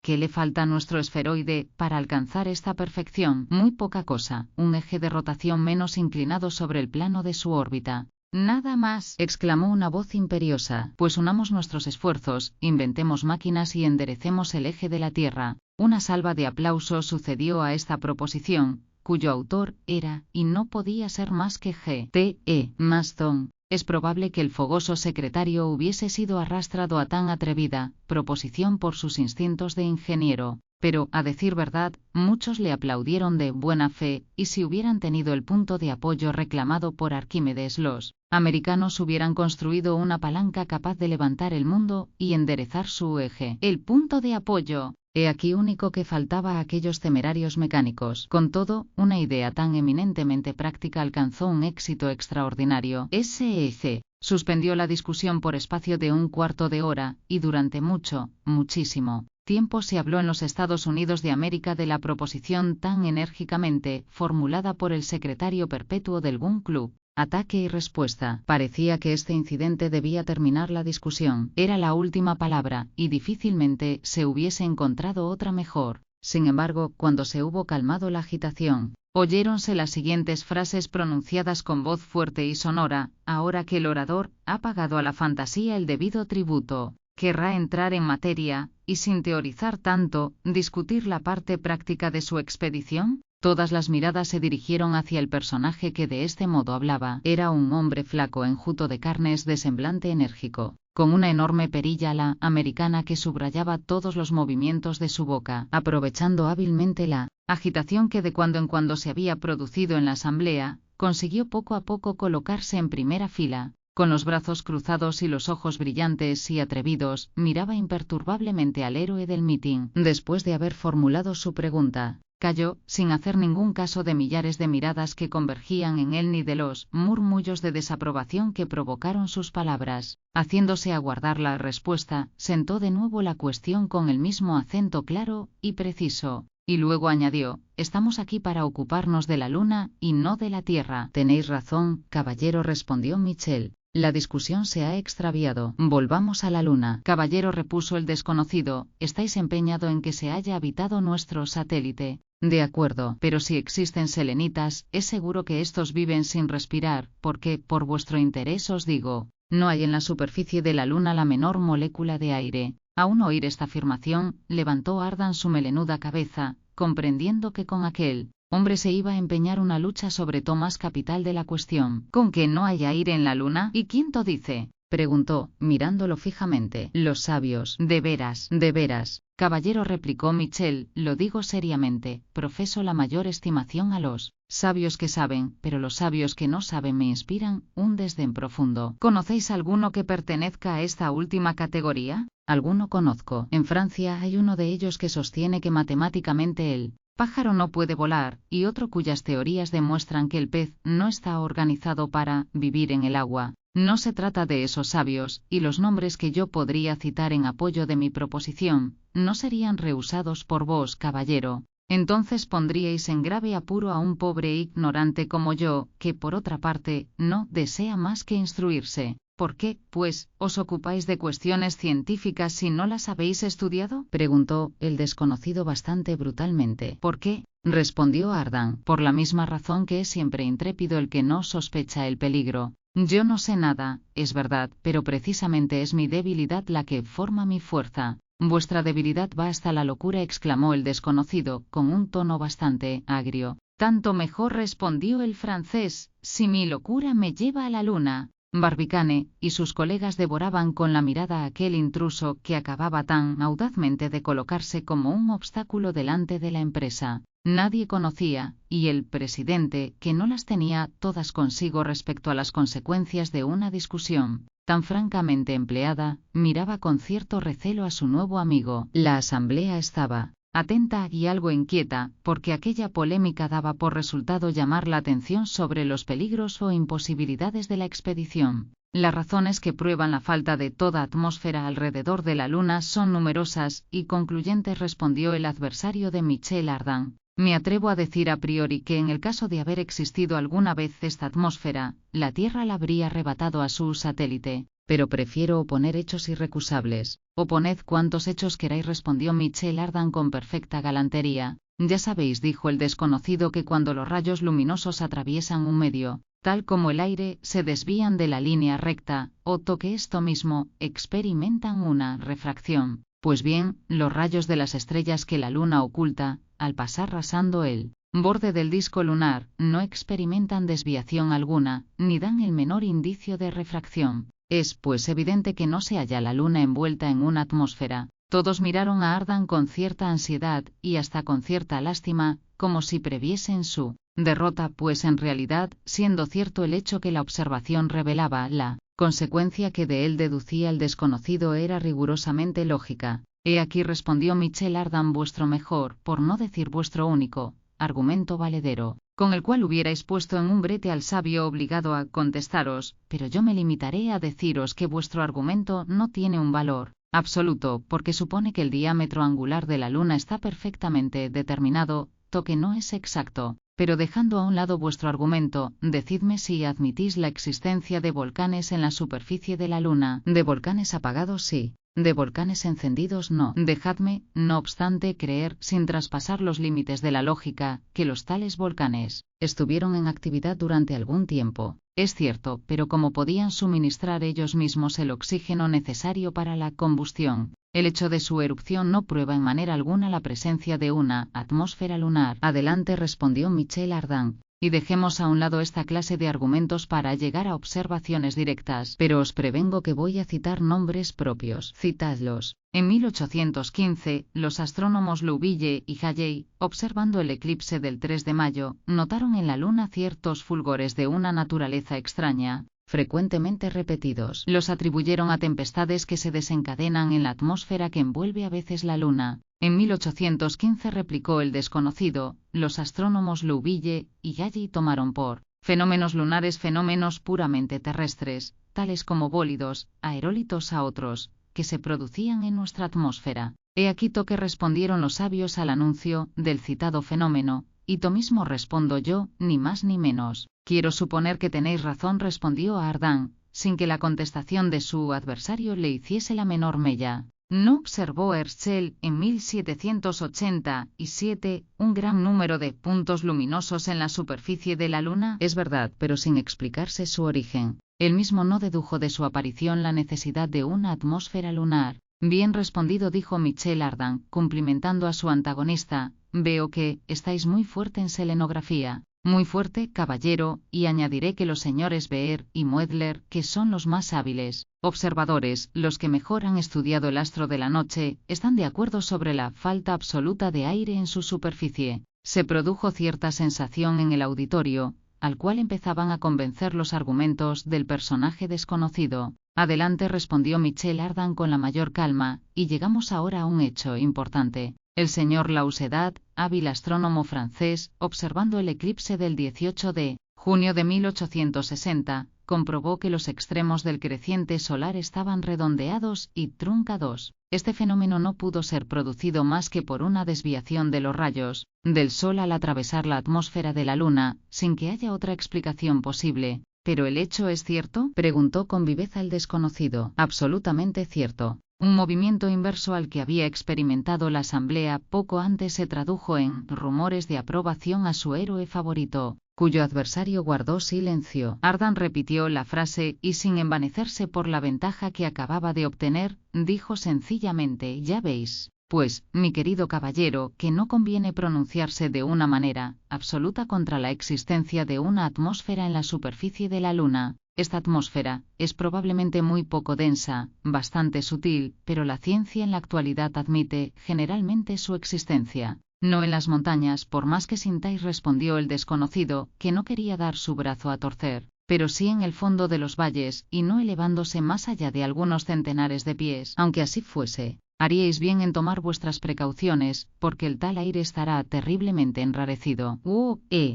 ¿Qué le falta a nuestro esferoide para alcanzar esta perfección? Muy poca cosa, un eje de rotación menos inclinado sobre el plano de su órbita. Nada más, exclamó una voz imperiosa. Pues unamos nuestros esfuerzos, inventemos máquinas y enderecemos el eje de la Tierra. Una salva de aplausos sucedió a esta proposición, cuyo autor era, y no podía ser más que G.T.E. Maston. Es probable que el fogoso secretario hubiese sido arrastrado a tan atrevida proposición por sus instintos de ingeniero, pero, a decir verdad, muchos le aplaudieron de buena fe, y si hubieran tenido el punto de apoyo reclamado por Arquímedes, los americanos hubieran construido una palanca capaz de levantar el mundo y enderezar su eje. El punto de apoyo. He aquí único que faltaba a aquellos temerarios mecánicos. Con todo, una idea tan eminentemente práctica alcanzó un éxito extraordinario. S.E.C. suspendió la discusión por espacio de un cuarto de hora, y durante muchísimo tiempo se habló en los Estados Unidos de América de la proposición tan enérgicamente formulada por el secretario perpetuo del Gun Club. Ataque y respuesta. Parecía que este incidente debía terminar la discusión. Era la última palabra, y difícilmente se hubiese encontrado otra mejor. Sin embargo, cuando se hubo calmado la agitación, oyéronse las siguientes frases pronunciadas con voz fuerte y sonora: ahora que el orador ha pagado a la fantasía el debido tributo, querrá entrar en materia, y sin teorizar tanto, discutir la parte práctica de su expedición. Todas las miradas se dirigieron hacia el personaje que de este modo hablaba. Era un hombre flaco, enjuto de carnes, de semblante enérgico, con una enorme perilla a la americana que subrayaba todos los movimientos de su boca. Aprovechando hábilmente la agitación que de cuando en cuando se había producido en la asamblea, consiguió poco a poco colocarse en primera fila. Con los brazos cruzados y los ojos brillantes y atrevidos, miraba imperturbablemente al héroe del mitin. Después de haber formulado su pregunta, Calló, sin hacer ningún caso de millares de miradas que convergían en él ni de los murmullos de desaprobación que provocaron sus palabras. Haciéndose aguardar la respuesta, sentó de nuevo la cuestión con el mismo acento claro y preciso. Y luego añadió: «Estamos aquí para ocuparnos de la luna y no de la Tierra». «Tenéis razón, caballero», respondió Michel. «La discusión se ha extraviado. Volvamos a la luna». «Caballero», repuso el desconocido, «estáis empeñado en que se haya habitado nuestro satélite». «De acuerdo, pero si existen selenitas, es seguro que estos viven sin respirar, porque, por vuestro interés os digo, no hay en la superficie de la luna la menor molécula de aire». Aún oír esta afirmación, levantó Ardan su melenuda cabeza, comprendiendo que con aquel hombre se iba a empeñar una lucha sobre todo más capital de la cuestión. «¿Con que no hay aire en la luna? ¿Y quién lo dice?», preguntó, mirándolo fijamente. «Los sabios». «De veras, de veras». «Caballero», replicó Michel, «lo digo seriamente, profeso la mayor estimación a los sabios que saben, pero los sabios que no saben me inspiran un desdén profundo». «¿Conocéis alguno que pertenezca a esta última categoría?». «Alguno conozco. En Francia hay uno de ellos que sostiene que matemáticamente el pájaro no puede volar, y otro cuyas teorías demuestran que el pez no está organizado para vivir en el agua. No se trata de esos sabios, y los nombres que yo podría citar en apoyo de mi proposición no serían rehusados por vos, caballero. Entonces pondríais en grave apuro a un pobre ignorante como yo, que por otra parte no desea más que instruirse». «¿Por qué, pues, os ocupáis de cuestiones científicas si no las habéis estudiado?», preguntó el desconocido bastante brutalmente. «¿Por qué?», respondió Ardan. «Por la misma razón que es siempre intrépido el que no sospecha el peligro. Yo no sé nada, es verdad, pero precisamente es mi debilidad la que forma mi fuerza». «Vuestra debilidad va hasta la locura», exclamó el desconocido, con un tono bastante agrio. «Tanto mejor», respondió el francés, «si mi locura me lleva a la luna». Barbicane y sus colegas devoraban con la mirada a aquel intruso que acababa tan audazmente de colocarse como un obstáculo delante de la empresa. Nadie conocía, y el presidente, que no las tenía todas consigo respecto a las consecuencias de una discusión tan francamente empleada, miraba con cierto recelo a su nuevo amigo. La asamblea estaba atenta y algo inquieta, porque aquella polémica daba por resultado llamar la atención sobre los peligros o imposibilidades de la expedición. «Las razones que prueban la falta de toda atmósfera alrededor de la luna son numerosas y concluyentes», respondió el adversario de Michel Ardan. «Me atrevo a decir a priori que en el caso de haber existido alguna vez esta atmósfera, la Tierra la habría arrebatado a su satélite. Pero prefiero oponer hechos irrecusables». «Oponed cuantos hechos queráis», respondió Michel Ardan con perfecta galantería. «Ya sabéis», dijo el desconocido, «que cuando los rayos luminosos atraviesan un medio, tal como el aire, se desvían de la línea recta, o que esto mismo, experimentan una refracción. Pues bien, los rayos de las estrellas que la luna oculta, al pasar rasando el borde del disco lunar, no experimentan desviación alguna, ni dan el menor indicio de refracción. Es pues evidente que no se halla la luna envuelta en una atmósfera». Todos miraron a Ardan con cierta ansiedad y hasta con cierta lástima, como si previesen su derrota, pues en realidad, siendo cierto el hecho que la observación revelaba, la consecuencia que de él deducía el desconocido era rigurosamente lógica. «He aquí», respondió Michel Ardan, «vuestro mejor, por no decir vuestro único, argumento valedero, con el cual hubierais puesto en un brete al sabio obligado a contestaros, pero yo me limitaré a deciros que vuestro argumento no tiene un valor absoluto, porque supone que el diámetro angular de la luna está perfectamente determinado, que no es exacto. Pero dejando a un lado vuestro argumento, decidme si admitís la existencia de volcanes en la superficie de la luna». «De volcanes apagados sí, de volcanes encendidos no». «Dejadme, no obstante, creer, sin traspasar los límites de la lógica, que los tales volcanes estuvieron en actividad durante algún tiempo». «Es cierto, pero como podían suministrar ellos mismos el oxígeno necesario para la combustión, el hecho de su erupción no prueba en manera alguna la presencia de una atmósfera lunar». «Adelante», respondió Michel Ardan, «y dejemos a un lado esta clase de argumentos para llegar a observaciones directas. Pero os prevengo que voy a citar nombres propios». «Citadlos». En 1815, los astrónomos Louville y Halley, observando el eclipse del 3 de mayo, notaron en la luna ciertos fulgores de una naturaleza extraña, frecuentemente repetidos. Los atribuyeron a tempestades que se desencadenan en la atmósfera que envuelve a veces la Luna. En 1815 replicó el desconocido, los astrónomos Louville y Galli tomaron por fenómenos lunares fenómenos puramente terrestres, tales como bólidos, aerólitos a otros, que se producían en nuestra atmósfera. He aquí que respondieron los sabios al anuncio del citado fenómeno, y to mismo respondo yo, ni más ni menos. Quiero suponer que tenéis razón, respondió Ardan, sin que la contestación de su adversario le hiciese la menor mella. ¿No observó Herschel en 1787 un gran número de puntos luminosos en la superficie de la Luna? Es verdad, pero sin explicarse su origen. Él mismo no dedujo de su aparición la necesidad de una atmósfera lunar. Bien respondido, dijo Michel Ardan, cumplimentando a su antagonista. Veo que estáis muy fuerte en selenografía. Muy fuerte, caballero, y añadiré que los señores Beer y Moedler, que son los más hábiles observadores, los que mejor han estudiado el astro de la noche, están de acuerdo sobre la falta absoluta de aire en su superficie. Se produjo cierta sensación en el auditorio, al cual empezaban a convencer los argumentos del personaje desconocido. Adelante, respondió Michel Ardan con la mayor calma, y llegamos ahora a un hecho importante. El señor Lausedat, hábil astrónomo francés, observando el eclipse del 18 de junio de 1860, comprobó que los extremos del creciente solar estaban redondeados y truncados. Este fenómeno no pudo ser producido más que por una desviación de los rayos del Sol al atravesar la atmósfera de la Luna, sin que haya otra explicación posible. ¿Pero el hecho es cierto?, preguntó con viveza el desconocido. Absolutamente cierto. Un movimiento inverso al que había experimentado la asamblea poco antes se tradujo en rumores de aprobación a su héroe favorito, cuyo adversario guardó silencio. Ardan repitió la frase y, sin envanecerse por la ventaja que acababa de obtener, dijo sencillamente: ya veis, pues, mi querido caballero, que no conviene pronunciarse de una manera absoluta contra la existencia de una atmósfera en la superficie de la Luna. Esta atmósfera es probablemente muy poco densa, bastante sutil, pero la ciencia en la actualidad admite generalmente su existencia. No en las montañas, por más que sintáis, respondió el desconocido, que no quería dar su brazo a torcer, pero sí en el fondo de los valles, y no elevándose más allá de algunos centenares de pies. Aunque así fuese, haríais bien en tomar vuestras precauciones, porque el tal aire estará terriblemente enrarecido.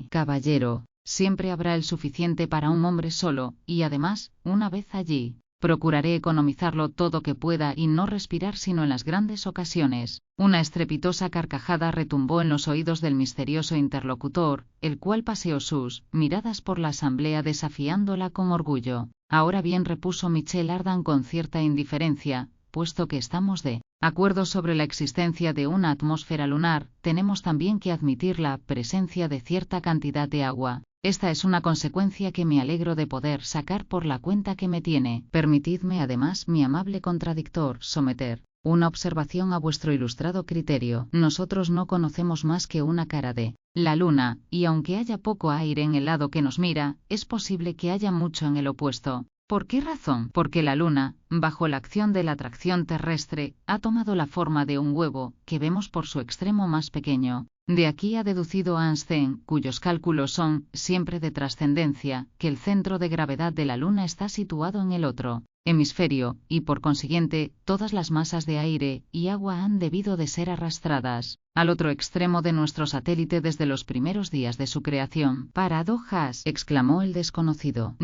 Caballero, siempre habrá el suficiente para un hombre solo, y además, una vez allí, procuraré economizarlo todo que pueda y no respirar sino en las grandes ocasiones. Una estrepitosa carcajada retumbó en los oídos del misterioso interlocutor, el cual paseó sus miradas por la asamblea desafiándola con orgullo. Ahora bien, repuso Michel Ardan con cierta indiferencia, puesto que estamos de acuerdo sobre la existencia de una atmósfera lunar, tenemos también que admitir la presencia de cierta cantidad de agua. Esta es una consecuencia que me alegro de poder sacar por la cuenta que me tiene. Permitidme además, mi amable contradictor, someter una observación a vuestro ilustrado criterio. Nosotros no conocemos más que una cara de la Luna, y aunque haya poco aire en el lado que nos mira, es posible que haya mucho en el opuesto. ¿Por qué razón? Porque la Luna, bajo la acción de la atracción terrestre, ha tomado la forma de un huevo, que vemos por su extremo más pequeño. De aquí ha deducido Einstein, cuyos cálculos son siempre de trascendencia, que el centro de gravedad de la Luna está situado en el otro hemisferio, y por consiguiente, todas las masas de aire y agua han debido de ser arrastradas al otro extremo de nuestro satélite desde los primeros días de su creación. Paradojas, exclamó el desconocido.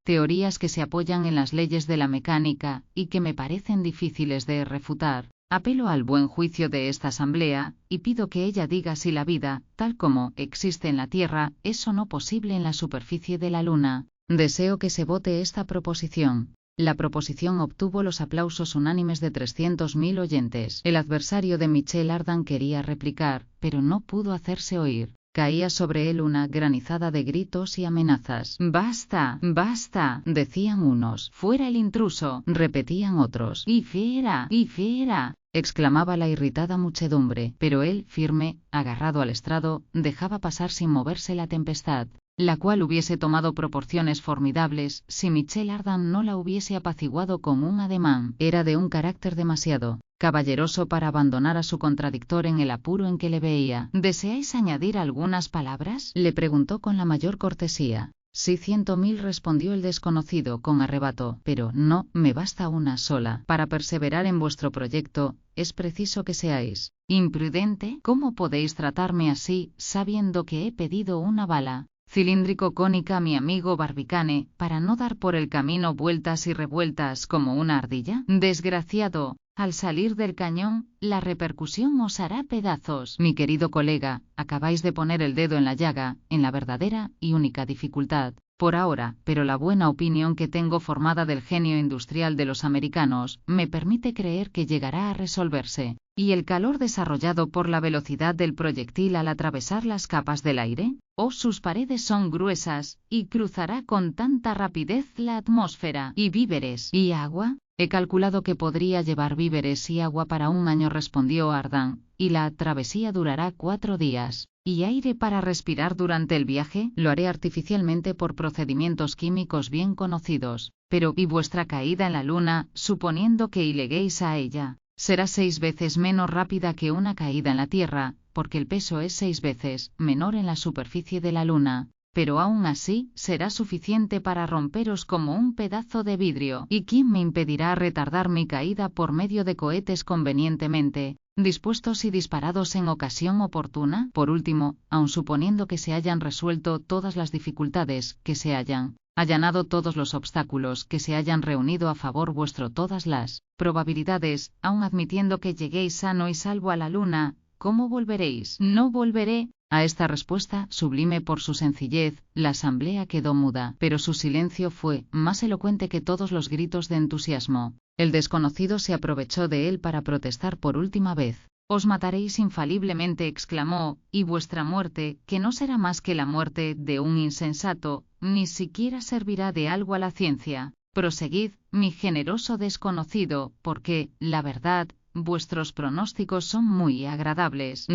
Teorías que se apoyan en las leyes de la mecánica, y que me parecen difíciles de refutar. Apelo al buen juicio de esta asamblea, y pido que ella diga si la vida, tal como existe en la Tierra, es o no posible en la superficie de la Luna. Deseo que se vote esta proposición. La proposición obtuvo los aplausos unánimes de 300.000 oyentes. El adversario de Michel Ardan quería replicar, pero no pudo hacerse oír. Caía sobre él una granizada de gritos y amenazas. «Basta, basta», decían unos. «Fuera el intruso», repetían otros. «¡Y fiera, y fiera!», exclamaba la irritada muchedumbre. Pero él, firme, agarrado al estrado, dejaba pasar sin moverse la tempestad, la cual hubiese tomado proporciones formidables si Michel Ardan no la hubiese apaciguado con un ademán. Era de un carácter demasiado caballeroso para abandonar a su contradictor en el apuro en que le veía. «¿Deseáis añadir algunas palabras?», le preguntó con la mayor cortesía. Sí, 100.000, respondió el desconocido con arrebato, pero no me basta una sola. Para perseverar en vuestro proyecto, es preciso que seáis imprudente. ¿Cómo podéis tratarme así, sabiendo que he pedido una bala cilíndrico cónica a mi amigo Barbicane, para no dar por el camino vueltas y revueltas como una ardilla? Desgraciado, al salir del cañón, la repercusión os hará pedazos. Mi querido colega, acabáis de poner el dedo en la llaga, en la verdadera y única dificultad, por ahora, pero la buena opinión que tengo formada del genio industrial de los americanos, me permite creer que llegará a resolverse. ¿Y el calor desarrollado por la velocidad del proyectil al atravesar las capas del aire? ¿O sus paredes son gruesas, y cruzará con tanta rapidez la atmósfera? ¿Y víveres? ¿Y agua? He calculado que podría llevar víveres y agua para un año, respondió Ardan, y la travesía durará 4 días. ¿Y aire para respirar durante el viaje? Lo haré artificialmente por procedimientos químicos bien conocidos. Pero, ¿y vuestra caída en la luna, suponiendo que lleguéis a ella? Será 6 veces menos rápida que una caída en la Tierra, porque el peso es 6 veces menor en la superficie de la Luna. Pero aún así, será suficiente para romperos como un pedazo de vidrio. ¿Y quién me impedirá retardar mi caída por medio de cohetes convenientemente dispuestos y disparados en ocasión oportuna? Por último, aun suponiendo que se hayan resuelto todas las dificultades, que se hayan allanado todos los obstáculos, que se hayan reunido a favor vuestro todas las probabilidades, aun admitiendo que lleguéis sano y salvo a la Luna, ¿cómo volveréis? No volveré. A esta respuesta, sublime por su sencillez, la asamblea quedó muda, pero su silencio fue más elocuente que todos los gritos de entusiasmo. El desconocido se aprovechó de él para protestar por última vez. Os mataréis infaliblemente, exclamó, y vuestra muerte, que no será más que la muerte de un insensato, ni siquiera servirá de algo a la ciencia. Proseguid, mi generoso desconocido, porque, la verdad, vuestros pronósticos son muy agradables.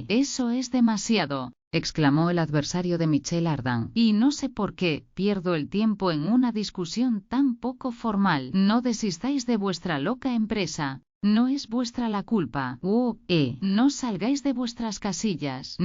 Eso es demasiado, exclamó el adversario de Michel Ardan, y no sé por qué pierdo el tiempo en una discusión tan poco formal. No desistáis de vuestra loca empresa. No es vuestra la culpa. No salgáis de vuestras casillas.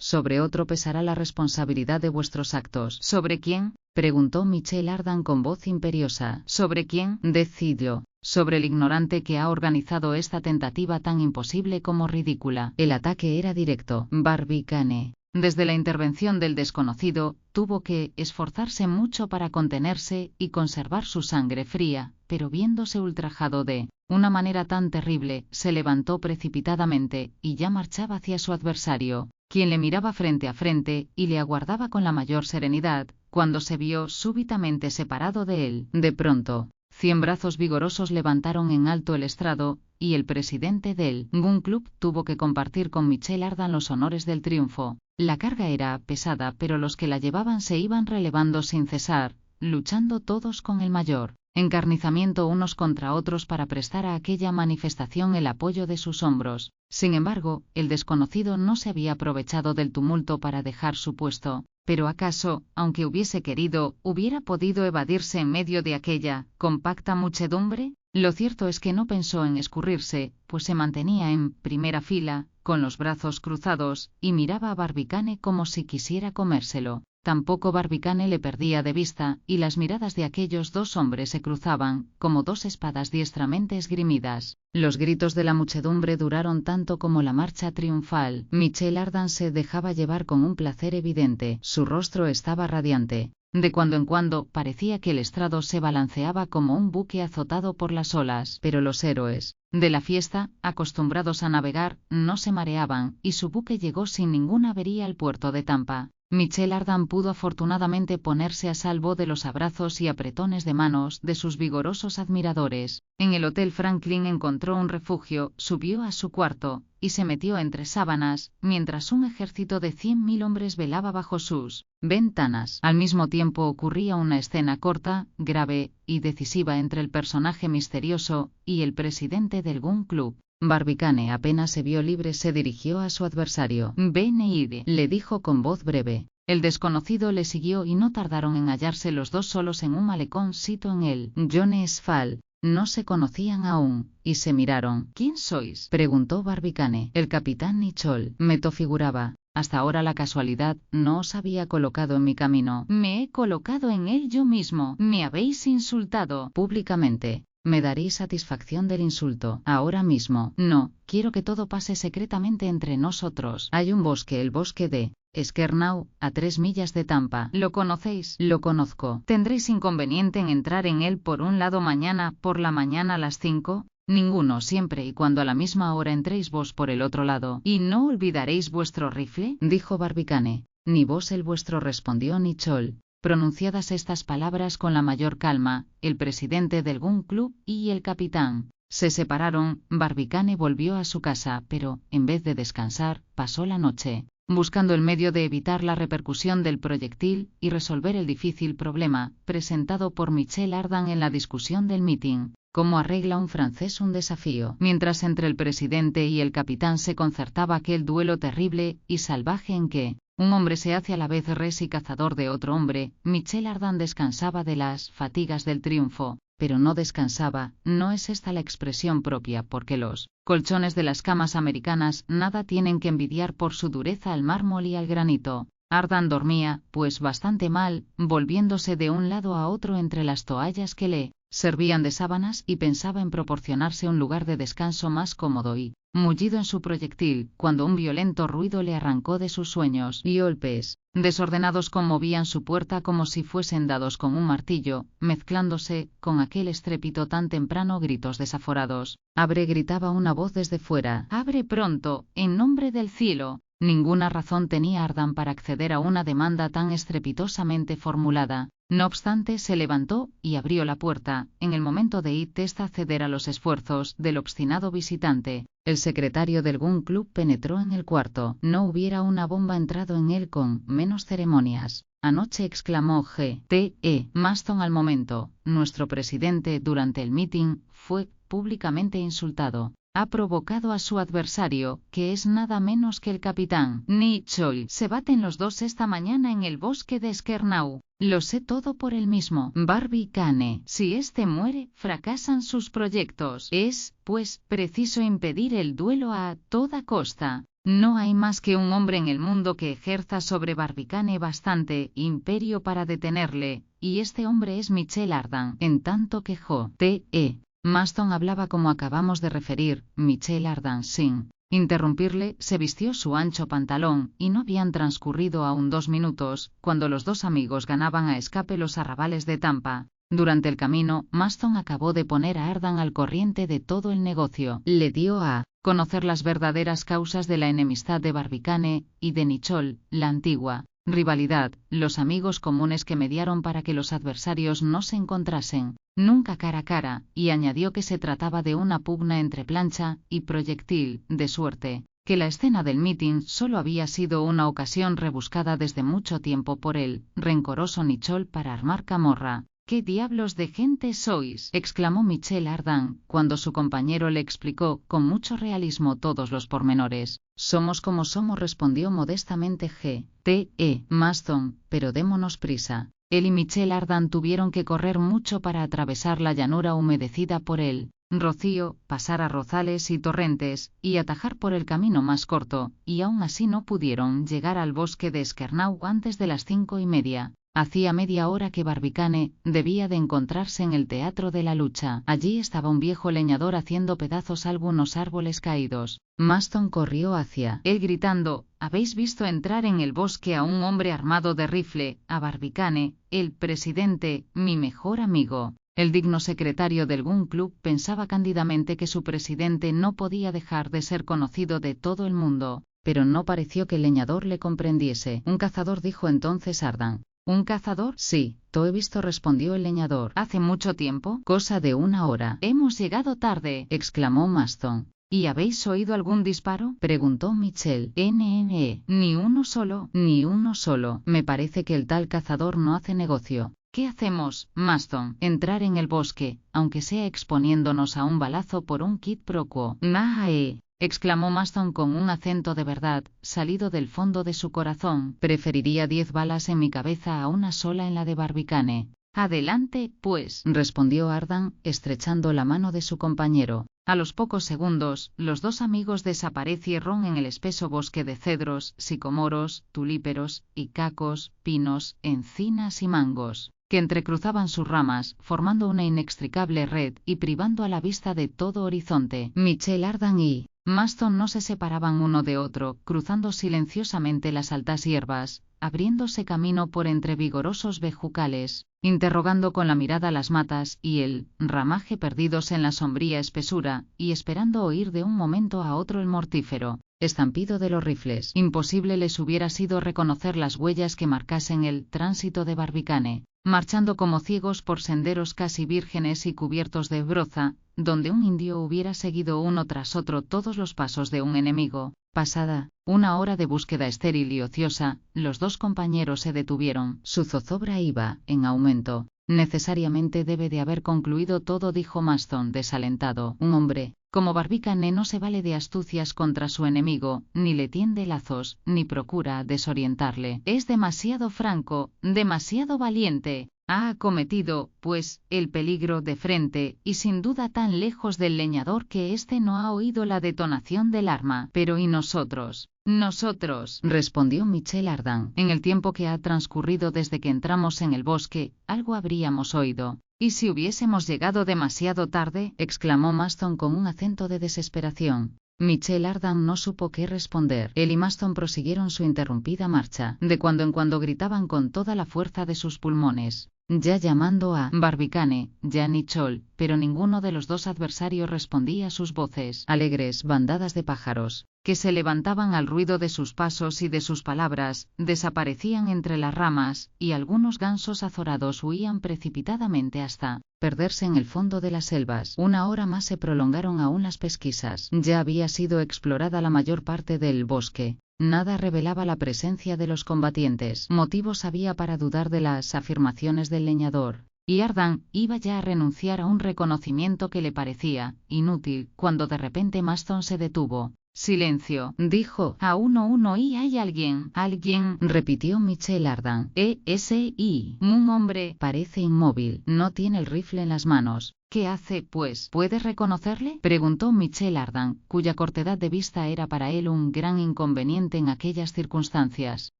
Sobre otro pesará la responsabilidad de vuestros actos. ¿Sobre quién? Preguntó Michel Ardan con voz imperiosa. ¿Sobre quién? Decidlo. Sobre el ignorante que ha organizado esta tentativa tan imposible como ridícula. El ataque era directo. Barbicane, desde la intervención del desconocido, tuvo que esforzarse mucho para contenerse y conservar su sangre fría, pero viéndose ultrajado de una manera tan terrible, se levantó precipitadamente y ya marchaba hacia su adversario, quien le miraba frente a frente y le aguardaba con la mayor serenidad, cuando se vio súbitamente separado de él. De pronto, 100 brazos vigorosos levantaron en alto el estrado, y el presidente del Gun Club tuvo que compartir con Michel Ardan los honores del triunfo. La carga era pesada, pero los que la llevaban se iban relevando sin cesar, luchando todos con el mayor encarnizamiento unos contra otros para prestar a aquella manifestación el apoyo de sus hombros. Sin embargo, el desconocido no se había aprovechado del tumulto para dejar su puesto. Pero acaso, aunque hubiese querido, hubiera podido evadirse en medio de aquella compacta muchedumbre? Lo cierto es que no pensó en escurrirse, pues se mantenía en primera fila, con los brazos cruzados, y miraba a Barbicane como si quisiera comérselo. Tampoco Barbicane le perdía de vista, y las miradas de aquellos dos hombres se cruzaban, como dos espadas diestramente esgrimidas. Los gritos de la muchedumbre duraron tanto como la marcha triunfal. Michel Ardan se dejaba llevar con un placer evidente. Su rostro estaba radiante. De cuando en cuando parecía que el estrado se balanceaba como un buque azotado por las olas, pero los héroes de la fiesta, acostumbrados a navegar, no se mareaban, y su buque llegó sin ninguna avería al puerto de Tampa. Michel Ardan pudo afortunadamente ponerse a salvo de los abrazos y apretones de manos de sus vigorosos admiradores. En el Hotel Franklin encontró un refugio, subió a su cuarto, y se metió entre sábanas, mientras un ejército de 100.000 hombres velaba bajo sus ventanas. Al mismo tiempo ocurría una escena corta, grave y decisiva entre el personaje misterioso y el presidente del Gun Club. Barbicane apenas se vio libre se dirigió a su adversario. «Ven e id», le dijo con voz breve. El desconocido le siguió y no tardaron en hallarse los dos solos en un malecón sito en el Jones Fall. No se conocían aún, y se miraron. «¿Quién sois?», preguntó Barbicane. «El capitán Nicholl», Meto figuraba. Hasta ahora la casualidad no os había colocado en mi camino. Me he colocado en él yo mismo. Me habéis insultado públicamente. Me daréis satisfacción del insulto. Ahora mismo. No, quiero que todo pase secretamente entre nosotros. Hay un bosque, el bosque de Skernau, a 3 millas de Tampa. ¿Lo conocéis? Lo conozco. ¿Tendréis inconveniente en entrar en él por un lado mañana, por la mañana a las 5? Ninguno, siempre y cuando a la misma hora entréis vos por el otro lado. ¿Y no olvidaréis vuestro rifle? Dijo Barbicane. Ni vos el vuestro, respondió Nicholl. Pronunciadas estas palabras con la mayor calma, el presidente del Gun Club y el capitán se separaron. Barbicane volvió a su casa, pero, en vez de descansar, pasó la noche buscando el medio de evitar la repercusión del proyectil y resolver el difícil problema presentado por Michel Ardan en la discusión del meeting. ¿Cómo arregla un francés un desafío? Mientras entre el presidente y el capitán se concertaba aquel duelo terrible y salvaje en que un hombre se hace a la vez res y cazador de otro hombre, Michel Ardan descansaba de las fatigas del triunfo, pero no descansaba. No es esta la expresión propia, porque los colchones de las camas americanas nada tienen que envidiar por su dureza al mármol y al granito. Ardan dormía, pues bastante mal, volviéndose de un lado a otro entre las toallas que le servían de sábanas, y pensaba en proporcionarse un lugar de descanso más cómodo y mullido en su proyectil, cuando un violento ruido le arrancó de sus sueños, y golpes desordenados conmovían su puerta como si fuesen dados con un martillo, mezclándose con aquel estrépito tan temprano gritos desaforados. «Abre», gritaba una voz desde fuera. «Abre pronto, en nombre del cielo». Ninguna razón tenía Ardan para acceder a una demanda tan estrepitosamente formulada. No obstante, se levantó y abrió la puerta, en el momento de ir a ceder a los esfuerzos del obstinado visitante. El secretario del Gun Club penetró en el cuarto. No hubiera una bomba entrado en él con menos ceremonias. «Anoche», exclamó G.T.E. Maston al momento, «nuestro presidente durante el meeting fue públicamente insultado. Ha provocado a su adversario, que es nada menos que el capitán Nicholl. Se baten los dos esta mañana en el bosque de Skernau. Lo sé todo por él mismo. Barbicane. Si este muere, fracasan sus proyectos. Es, pues, preciso impedir el duelo a toda costa. No hay más que un hombre en el mundo que ejerza sobre Barbicane bastante imperio para detenerle, y este hombre es Michel Ardan. En tanto que J.T.E. Maston hablaba como acabamos de referir, Michel Ardan, sin interrumpirle, se vistió su ancho pantalón, y no habían transcurrido aún 2 minutos, cuando los dos amigos ganaban a escape los arrabales de Tampa. Durante el camino, Maston acabó de poner a Ardan al corriente de todo el negocio. Le dio a conocer las verdaderas causas de la enemistad de Barbicane y de Nicholl, la antigua rivalidad, los amigos comunes que mediaron para que los adversarios no se encontrasen nunca cara a cara, y añadió que se trataba de una pugna entre plancha y proyectil, de suerte que la escena del meeting solo había sido una ocasión rebuscada desde mucho tiempo por el rencoroso Nicholl para armar camorra. «¿Qué diablos de gente sois?», exclamó Michel Ardan, cuando su compañero le explicó con mucho realismo todos los pormenores. «Somos como somos», respondió modestamente G.T.E. Maston, «pero démonos prisa». Él y Michel Ardan tuvieron que correr mucho para atravesar la llanura humedecida por el rocío, pasar arrozales y torrentes, y atajar por el camino más corto, y aún así no pudieron llegar al bosque de Skernau antes de las 5:30. Hacía media hora que Barbicane debía de encontrarse en el teatro de la lucha. Allí estaba un viejo leñador haciendo pedazos algunos árboles caídos. Maston corrió hacia él gritando: «¿Habéis visto entrar en el bosque a un hombre armado de rifle, a Barbicane, el presidente, mi mejor amigo?» El digno secretario del Gun Club pensaba cándidamente que su presidente no podía dejar de ser conocido de todo el mundo, pero no pareció que el leñador le comprendiese. «Un cazador», dijo entonces Ardan. «¿Un cazador?» «Sí, lo he visto», respondió el leñador. «¿Hace mucho tiempo?» «Cosa de 1 hora». «Hemos llegado tarde», exclamó Maston. «¿Y habéis oído algún disparo?», preguntó Michel. «Ni uno solo, ni uno solo. Me parece que el tal cazador no hace negocio». «¿Qué hacemos, Maston?» «Entrar en el bosque, aunque sea exponiéndonos a un balazo por un quid pro quo». «Nae», exclamó Maston con un acento de verdad, salido del fondo de su corazón. «Preferiría 10 balas en mi cabeza a una sola en la de Barbicane». «Adelante, pues», respondió Ardan, estrechando la mano de su compañero. A los pocos segundos, los dos amigos desaparecieron en el espeso bosque de cedros, sicomoros, tulíperos, icacos, pinos, encinas y mangos, que entrecruzaban sus ramas, formando una inextricable red y privando a la vista de todo horizonte. Michel Ardan y Maston no se separaban uno de otro, cruzando silenciosamente las altas hierbas, abriéndose camino por entre vigorosos bejucales, interrogando con la mirada las matas y el ramaje perdidos en la sombría espesura, y esperando oír de un momento a otro el mortífero estampido de los rifles. Imposible les hubiera sido reconocer las huellas que marcasen el tránsito de Barbicane, marchando como ciegos por senderos casi vírgenes y cubiertos de broza, donde un indio hubiera seguido uno tras otro todos los pasos de un enemigo. Pasada una hora de búsqueda estéril y ociosa, los dos compañeros se detuvieron. Su zozobra iba en aumento. Necesariamente debe de haber concluido todo, dijo Maston desalentado. Un hombre como Barbicane no se vale de astucias contra su enemigo, ni le tiende lazos, ni procura desorientarle. Es demasiado franco, demasiado valiente. Ha acometido, pues, el peligro de frente, y sin duda tan lejos del leñador que éste no ha oído la detonación del arma. Pero ¿y nosotros? Nosotros, respondió Michel Ardan. En el tiempo que ha transcurrido desde que entramos en el bosque, algo habríamos oído. ¿Y si hubiésemos llegado demasiado tarde?, exclamó Maston con un acento de desesperación. Michel Ardan no supo qué responder. Él y Maston prosiguieron su interrumpida marcha. De cuando en cuando gritaban con toda la fuerza de sus pulmones, ya llamando a Barbicane, ya Nicholl, pero ninguno de los dos adversarios respondía a sus voces. Alegres bandadas de pájaros, que se levantaban al ruido de sus pasos y de sus palabras, desaparecían entre las ramas, y algunos gansos azorados huían precipitadamente hasta perderse en el fondo de las selvas. Una hora más se prolongaron aún las pesquisas. Ya había sido explorada la mayor parte del bosque. Nada revelaba la presencia de los combatientes. Motivos había para dudar de las afirmaciones del leñador, y Ardan iba ya a renunciar a un reconocimiento que le parecía inútil, cuando de repente Maston se detuvo. Silencio, dijo. Aún no oí. ¿Hay alguien? ¿Alguien? Repitió Michel Ardan. ¿Sí? Un hombre. Parece inmóvil. No tiene el rifle en las manos. ¿Qué hace, pues? ¿Puedes reconocerle?, preguntó Michel Ardan, cuya cortedad de vista era para él un gran inconveniente en aquellas circunstancias.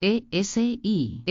Sí.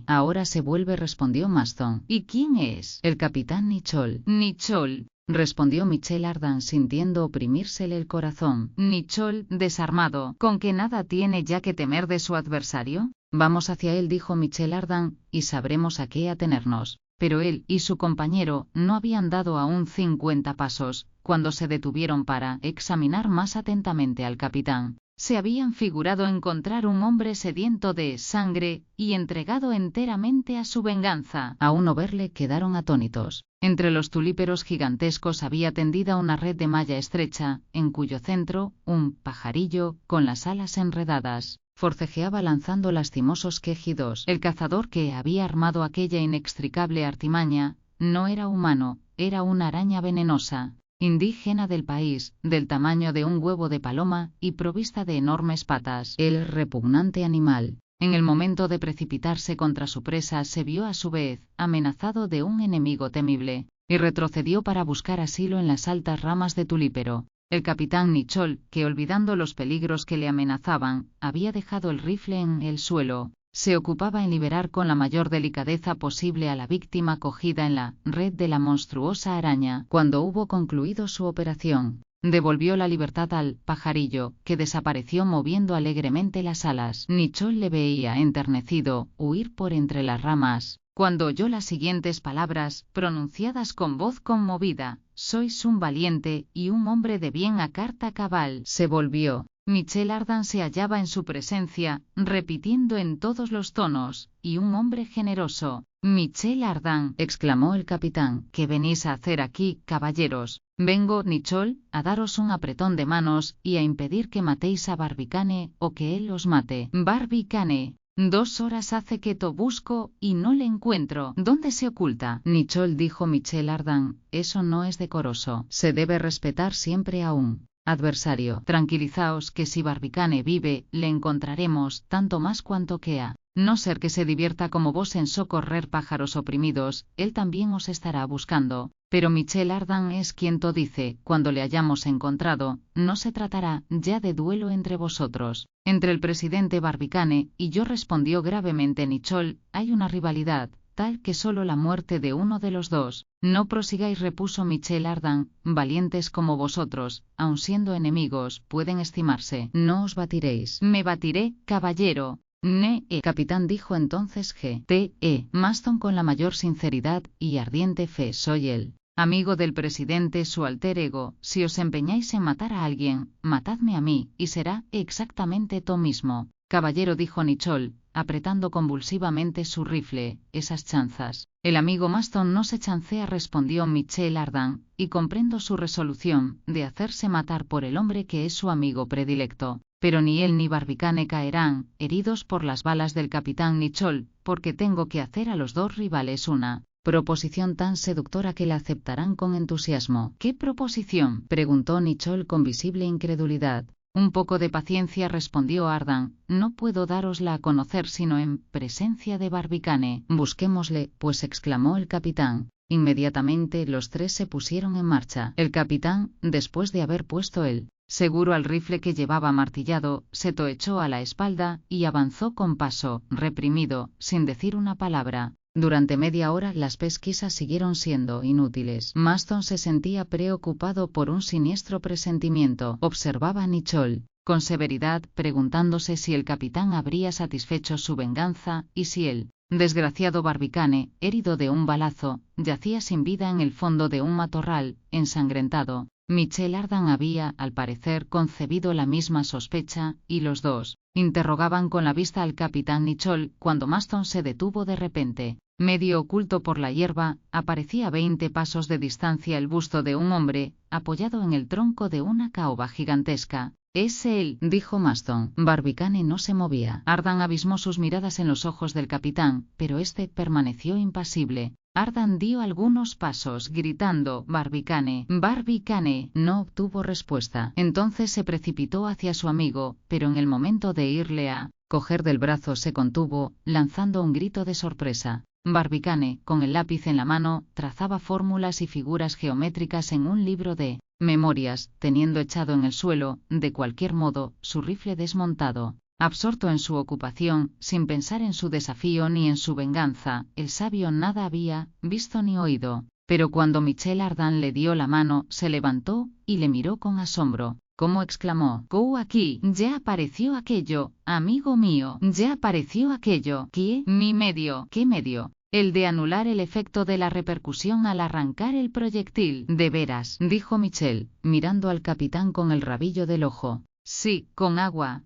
Ahora se vuelve, respondió Maston. ¿Y quién es? El capitán Nicholl. Nicholl, respondió Michel Ardan sintiendo oprimírsele el corazón. Nicholl, desarmado, ¿con que nada tiene ya que temer de su adversario? Vamos hacia él, dijo Michel Ardan, y sabremos a qué atenernos. Pero él y su compañero no habían dado aún 50 pasos, cuando se detuvieron para examinar más atentamente al capitán. Se habían figurado encontrar un hombre sediento de sangre y entregado enteramente a su venganza. A uno verle quedaron atónitos. Entre los tulíperos gigantescos había tendida una red de malla estrecha, en cuyo centro, un pajarillo, con las alas enredadas, forcejeaba lanzando lastimosos quejidos. El cazador que había armado aquella inextricable artimaña no era humano, era una araña venenosa, indígena del país, del tamaño de un huevo de paloma y provista de enormes patas. El repugnante animal, en el momento de precipitarse contra su presa, se vio a su vez amenazado de un enemigo temible, y retrocedió para buscar asilo en las altas ramas de tulípero. El capitán Nicholl, que olvidando los peligros que le amenazaban, había dejado el rifle en el suelo, se ocupaba en liberar con la mayor delicadeza posible a la víctima cogida en la red de la monstruosa araña. Cuando hubo concluido su operación, devolvió la libertad al pajarillo, que desapareció moviendo alegremente las alas. Nicholl le veía enternecido huir por entre las ramas, cuando oyó las siguientes palabras, pronunciadas con voz conmovida: «Sois un valiente y un hombre de bien a carta cabal». Se volvió. Michel Ardan se hallaba en su presencia, repitiendo en todos los tonos: «Y un hombre generoso». «Michel Ardan», exclamó el capitán, «¿qué venís a hacer aquí, caballeros?» «Vengo, Nicholl, a daros un apretón de manos y a impedir que matéis a Barbicane o que él os mate». «Barbicane. 2 horas hace que to busco y no le encuentro. ¿Dónde se oculta?» «Nicholl», dijo Michel Ardan, «eso no es decoroso. Se debe respetar siempre a un adversario. Tranquilizaos que si Barbicane vive, le encontraremos, tanto más cuanto que a No ser que se divierta como vos en socorrer pájaros oprimidos, él también os estará buscando. Pero Michel Ardan es quien to dice, cuando le hayamos encontrado, no se tratará ya de duelo entre vosotros. Entre el presidente Barbicane y yo, respondió gravemente Nicholl, hay una rivalidad, tal que solo la muerte de uno de los dos. No prosigáis, repuso Michel Ardan, valientes como vosotros, aun siendo enemigos, pueden estimarse. No os batiréis. Me batiré, caballero. Capitán, dijo entonces G.T.E. Maston con la mayor sinceridad y ardiente fe, soy el amigo del presidente, su alter ego. Si os empeñáis en matar a alguien, matadme a mí, y será exactamente tú mismo. Caballero, dijo Nicholl, apretando convulsivamente su rifle, esas chanzas. El amigo Maston no se chancea, respondió Michel Ardan, y comprendo su resolución de hacerse matar por el hombre que es su amigo predilecto. Pero ni él ni Barbicane caerán heridos por las balas del capitán Nicholl, porque tengo que hacer a los dos rivales una proposición tan seductora que la aceptarán con entusiasmo. ¿Qué proposición?, preguntó Nicholl con visible incredulidad. Un poco de paciencia, respondió Ardan, no puedo darosla a conocer sino en presencia de Barbicane. Busquémosle, pues, exclamó el capitán. Inmediatamente los tres se pusieron en marcha. El capitán, después de haber puesto el seguro al rifle que llevaba martillado, se lo echó a la espalda y avanzó con paso reprimido, sin decir una palabra. Durante media hora las pesquisas siguieron siendo inútiles. Maston se sentía preocupado por un siniestro presentimiento. Observaba a Nicholl con severidad, preguntándose si el capitán habría satisfecho su venganza, y si el desgraciado Barbicane, herido de un balazo, yacía sin vida en el fondo de un matorral, ensangrentado. Michel Ardan había, al parecer, concebido la misma sospecha, y los dos interrogaban con la vista al capitán Nicholl, cuando Maston se detuvo de repente. Medio oculto por la hierba, aparecía a 20 pasos de distancia el busto de un hombre, apoyado en el tronco de una caoba gigantesca. Es él, dijo Maston. Barbicane no se movía. Ardan abismó sus miradas en los ojos del capitán, pero este permaneció impasible. Ardan dio algunos pasos, gritando, Barbicane, Barbicane. No obtuvo respuesta. Entonces se precipitó hacia su amigo, pero en el momento de irle a coger del brazo se contuvo, lanzando un grito de sorpresa. Barbicane, con el lápiz en la mano, trazaba fórmulas y figuras geométricas en un libro de memorias, teniendo echado en el suelo, de cualquier modo, su rifle desmontado. Absorto en su ocupación, sin pensar en su desafío ni en su venganza, el sabio nada había visto ni oído. Pero cuando Michel Ardan le dio la mano, se levantó y le miró con asombro. ¿Cómo?, exclamó. «¡Oh, aquí! Ya apareció aquello, amigo mío, ya apareció aquello». ¿Qué? Mi medio. ¿Qué medio? El de anular el efecto de la repercusión al arrancar el proyectil. ¿De veras?, dijo Michel, mirando al capitán con el rabillo del ojo. Sí, con agua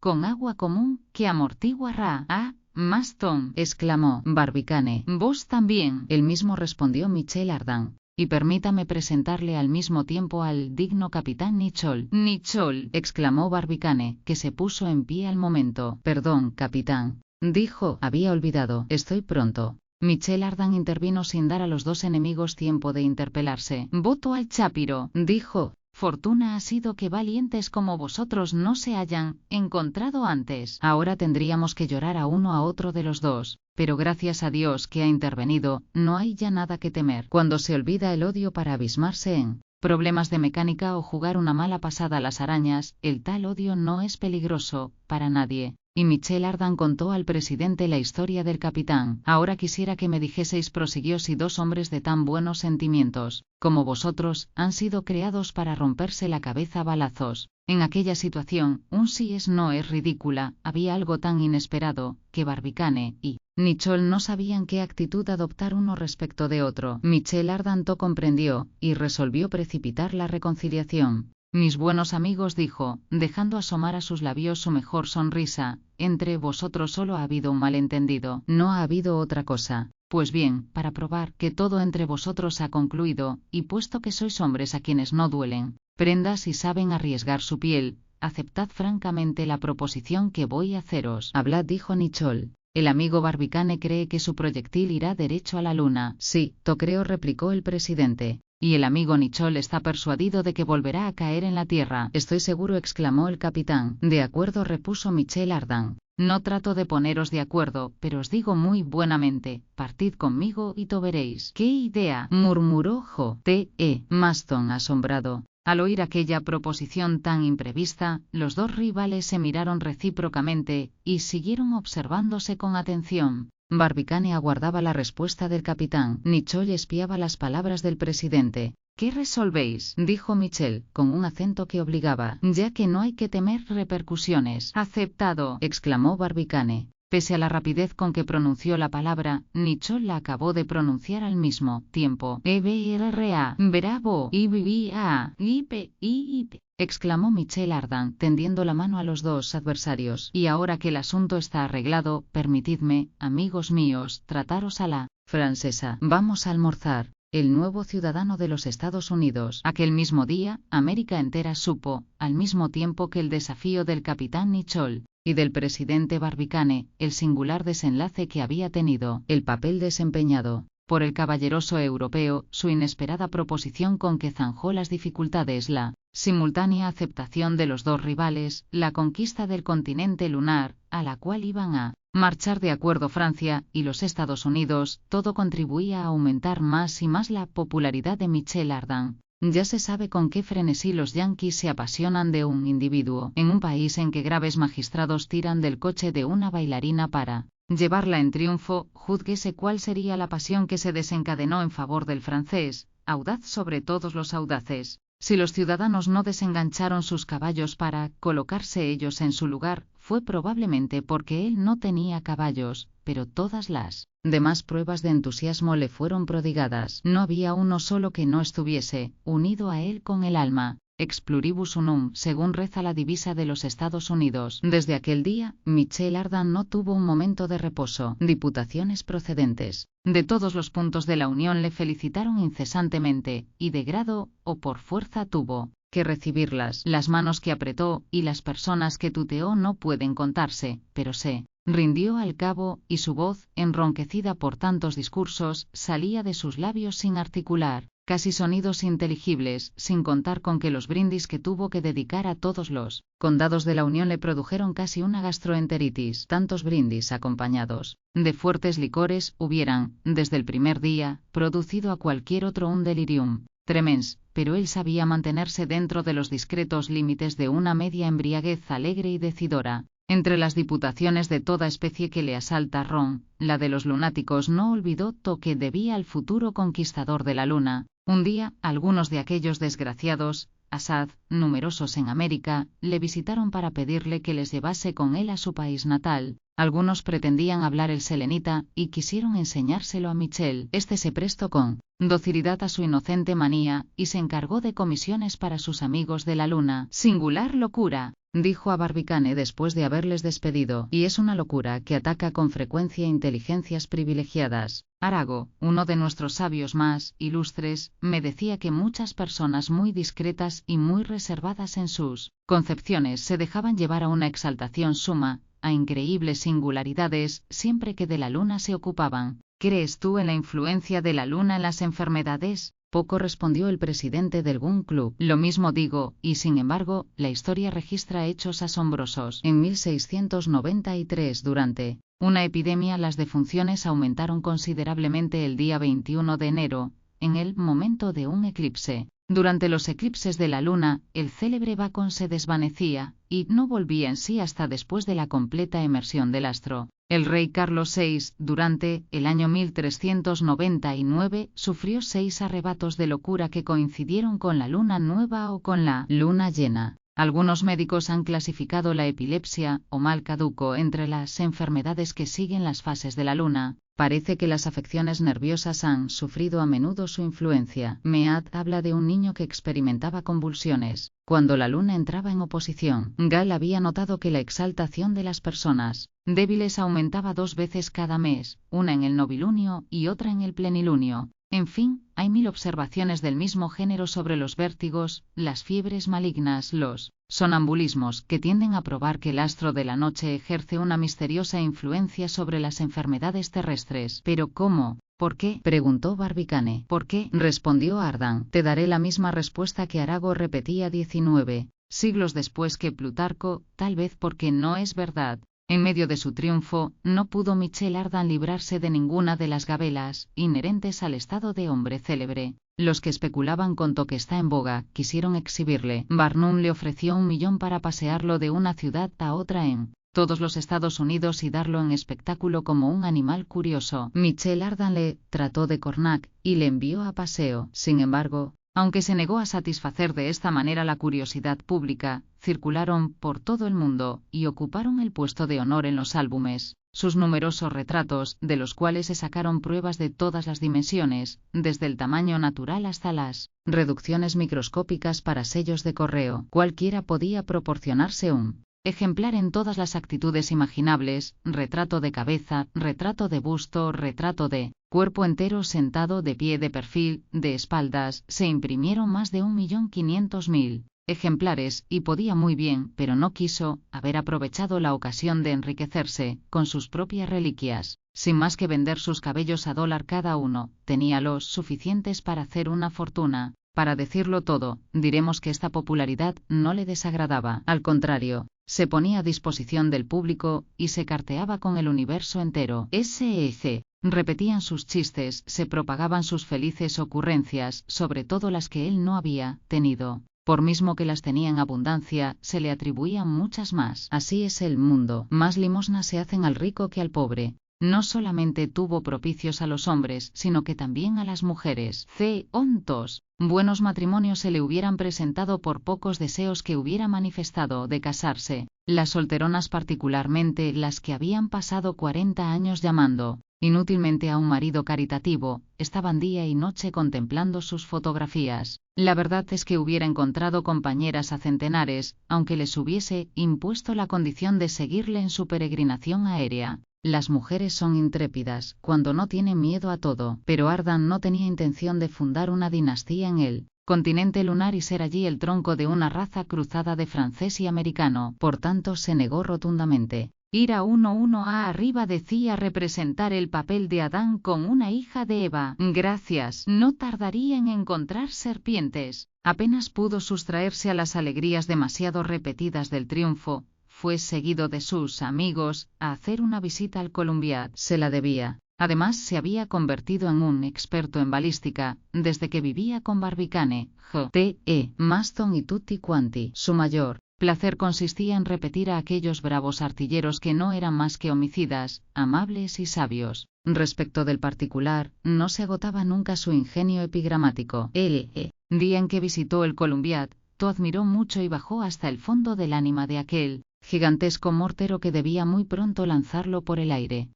común, que amortiguará. Ah, Maston, exclamó Barbicane. Vos también. El mismo, respondió Michel Ardan. Y permítame presentarle al mismo tiempo al digno capitán Nicholl. Nicholl, exclamó Barbicane, que se puso en pie al momento. Perdón, capitán, dijo, había olvidado. Estoy pronto. Michel Ardan intervino sin dar a los dos enemigos tiempo de interpelarse. Voto al chápiro, dijo. Fortuna ha sido que valientes como vosotros no se hayan encontrado antes. Ahora tendríamos que llorar a uno a otro de los dos, pero gracias a Dios que ha intervenido, no hay ya nada que temer. Cuando se olvida el odio para abismarse en problemas de mecánica o jugar una mala pasada a las arañas, el tal odio no es peligroso para nadie. Y Michel Ardan contó al presidente la historia del capitán. Ahora quisiera que me dijeseis, prosiguió, si dos hombres de tan buenos sentimientos como vosotros han sido creados para romperse la cabeza a balazos. En aquella situación, un sí es no es ridícula. Había algo tan inesperado que Barbicane y Nicholl no sabían qué actitud adoptar uno respecto de otro. Michel Ardan to comprendió y resolvió precipitar la reconciliación. Mis buenos amigos, dijo, dejando asomar a sus labios su mejor sonrisa, entre vosotros solo ha habido un malentendido. No ha habido otra cosa. Pues bien, para probar que todo entre vosotros ha concluido, y puesto que sois hombres a quienes no duelen prendas y saben arriesgar su piel, aceptad francamente la proposición que voy a haceros. Hablad, dijo Nicholl. El amigo Barbicane cree que su proyectil irá derecho a la luna. Sí, to creo, replicó el presidente. y el amigo Nicholl está persuadido de que volverá a caer en la Tierra. Estoy seguro, exclamó el capitán. De acuerdo, repuso Michel Ardan. No trato de poneros de acuerdo, pero os digo muy buenamente, partid conmigo y to veréis. ¿Qué idea?, murmuró J.T.E. Maston asombrado. Al oír aquella proposición tan imprevista, los dos rivales se miraron recíprocamente, y siguieron observándose con atención. Barbicane aguardaba la respuesta del capitán. Nicholl espiaba las palabras del presidente. ¿Qué resolvéis?, dijo Michel, con un acento que obligaba. Ya que no hay que temer repercusiones. Aceptado, exclamó Barbicane. Pese a la rapidez con que pronunció la palabra, Nicholl la acabó de pronunciar al mismo tiempo. «EBRA, bravo, IBA, IP, exclamó Michel Ardan, tendiendo la mano a los dos adversarios. Y ahora que el asunto está arreglado, permitidme, amigos míos, trataros a la francesa. Vamos a almorzar. El nuevo ciudadano de los Estados Unidos. Aquel mismo día, América entera supo, al mismo tiempo que el desafío del capitán Nicholl y del presidente Barbicane, el singular desenlace que había tenido, el papel desempeñado por el caballeroso europeo, su inesperada proposición con que zanjó las dificultades, la simultánea aceptación de los dos rivales, la conquista del continente lunar, a la cual iban a marchar de acuerdo Francia y los Estados Unidos, todo contribuía a aumentar más y más la popularidad de Michel Ardan. Ya se sabe con qué frenesí los yanquis se apasionan de un individuo, en un país en que graves magistrados tiran del coche de una bailarina para llevarla en triunfo. Júzguese cuál sería la pasión que se desencadenó en favor del francés, audaz sobre todos los audaces. Si los ciudadanos no desengancharon sus caballos para colocarse ellos en su lugar, fue probablemente porque él no tenía caballos, pero todas las demás pruebas de entusiasmo le fueron prodigadas. No había uno solo que no estuviese unido a él con el alma. Ex pluribus unum, según reza la divisa de los Estados Unidos. Desde aquel día, Michel Ardan no tuvo un momento de reposo. Diputaciones procedentes de todos los puntos de la Unión le felicitaron incesantemente, y de grado o por fuerza tuvo que recibirlas. Las manos que apretó y las personas que tuteó no pueden contarse, pero se rindió al cabo, y su voz, enronquecida por tantos discursos, salía de sus labios sin articular casi sonidos inteligibles, sin contar con que los brindis que tuvo que dedicar a todos los condados de la Unión le produjeron casi una gastroenteritis. Tantos brindis acompañados de fuertes licores hubieran, desde el primer día, producido a cualquier otro un delirium tremens, pero él sabía mantenerse dentro de los discretos límites de una media embriaguez alegre y decidora. Entre las diputaciones de toda especie que le asalta Ron, la de los lunáticos no olvidó que debía al futuro conquistador de la luna. Un día, algunos de aquellos desgraciados, Assad, numerosos en América, le visitaron para pedirle que les llevase con él a su país natal. Algunos pretendían hablar el selenita, y quisieron enseñárselo a Michel. Este se prestó con docilidad a su inocente manía, y se encargó de comisiones para sus amigos de la luna. Singular locura, dijo a Barbicane después de haberles despedido, y es una locura que ataca con frecuencia inteligencias privilegiadas. Arago, uno de nuestros sabios más ilustres, me decía que muchas personas muy discretas y muy reservadas en sus concepciones se dejaban llevar a una exaltación suma, a increíbles singularidades, siempre que de la luna se ocupaban. ¿Crees tú en la influencia de la luna en las enfermedades? Poco, respondió el presidente del Gun Club. Lo mismo digo, y sin embargo, la historia registra hechos asombrosos. En 1693, durante una epidemia, las defunciones aumentaron considerablemente el día 21 de enero, en el momento de un eclipse. Durante los eclipses de la luna, el célebre Bacón se desvanecía, y no volvía en sí hasta después de la completa emersión del astro. El rey Carlos VI, durante el año 1399, sufrió 6 arrebatos de locura que coincidieron con la luna nueva o con la luna llena. Algunos médicos han clasificado la epilepsia, o mal caduco, entre las enfermedades que siguen las fases de la luna. Parece que las afecciones nerviosas han sufrido a menudo su influencia. Mead habla de un niño que experimentaba convulsiones cuando la luna entraba en oposición. Gall había notado que la exaltación de las personas débiles aumentaba 2 veces cada mes, una en el novilunio y otra en el plenilunio. En fin, hay 1000 observaciones del mismo género sobre los vértigos, las fiebres malignas, los sonambulismos, que tienden a probar que el astro de la noche ejerce una misteriosa influencia sobre las enfermedades terrestres. Pero ¿cómo ¿Por qué?, preguntó Barbicane. ¿Por qué?, respondió Ardan. Te daré la misma respuesta que Arago repetía 19 siglos después que Plutarco, tal vez porque no es verdad. En medio de su triunfo, no pudo Michel Ardan librarse de ninguna de las gabelas inherentes al estado de hombre célebre. Los que especulaban con lo que está en boga quisieron exhibirle. Barnum le ofreció 1 millón para pasearlo de una ciudad a otra en todos los Estados Unidos y darlo en espectáculo como un animal curioso. Michel Ardan le trató de Cornac y le envió a paseo. Sin embargo, aunque se negó a satisfacer de esta manera la curiosidad pública, circularon por todo el mundo y ocuparon el puesto de honor en los álbumes. Sus numerosos retratos, de los cuales se sacaron pruebas de todas las dimensiones, desde el tamaño natural hasta las reducciones microscópicas para sellos de correo, cualquiera podía proporcionarse un ejemplar en todas las actitudes imaginables: retrato de cabeza, retrato de busto, retrato de cuerpo entero, sentado, de pie, de perfil, de espaldas. Se imprimieron más de 1.500.000 ejemplares, y podía muy bien, pero no quiso, haber aprovechado la ocasión de enriquecerse con sus propias reliquias. Sin más que vender sus cabellos a $1 cada uno, tenía los suficientes para hacer una fortuna. Para decirlo todo, diremos que esta popularidad no le desagradaba. Al contrario, se ponía a disposición del público y se carteaba con el universo entero. S.E.C. Repetían sus chistes, se propagaban sus felices ocurrencias, sobre todo las que él no había tenido. Por mismo que las tenía en abundancia, se le atribuían muchas más. Así es el mundo. Más limosnas se hacen al rico que al pobre. No solamente tuvo propicios a los hombres, sino que también a las mujeres. Ontos. Buenos matrimonios se le hubieran presentado por pocos deseos que hubiera manifestado de casarse. Las solteronas, particularmente las que habían pasado 40 años llamando inútilmente a un marido caritativo, estaban día y noche contemplando sus fotografías. La verdad es que hubiera encontrado compañeras a centenares, aunque les hubiese impuesto la condición de seguirle en su peregrinación aérea. Las mujeres son intrépidas cuando no tienen miedo a todo, pero Ardan no tenía intención de fundar una dinastía en el continente lunar y ser allí el tronco de una raza cruzada de francés y americano. Por tanto, se negó rotundamente. Ir a 1-1 arriba decía representar el papel de Adán con una hija de Eva. Gracias. No tardaría en encontrar serpientes. Apenas pudo sustraerse a las alegrías demasiado repetidas del triunfo. Fue seguido de sus amigos a hacer una visita al Columbiad. Se la debía. Además, se había convertido en un experto en balística desde que vivía con Barbicane, J.T.E. Maston y tutti quanti. Su mayor placer consistía en repetir a aquellos bravos artilleros que no eran más que homicidas, amables y sabios. Respecto del particular, no se agotaba nunca su ingenio epigramático. El día en que visitó el Columbiad, admiró mucho y bajó hasta el fondo del ánima de aquel gigantesco mortero que debía muy pronto lanzarlo por el aire.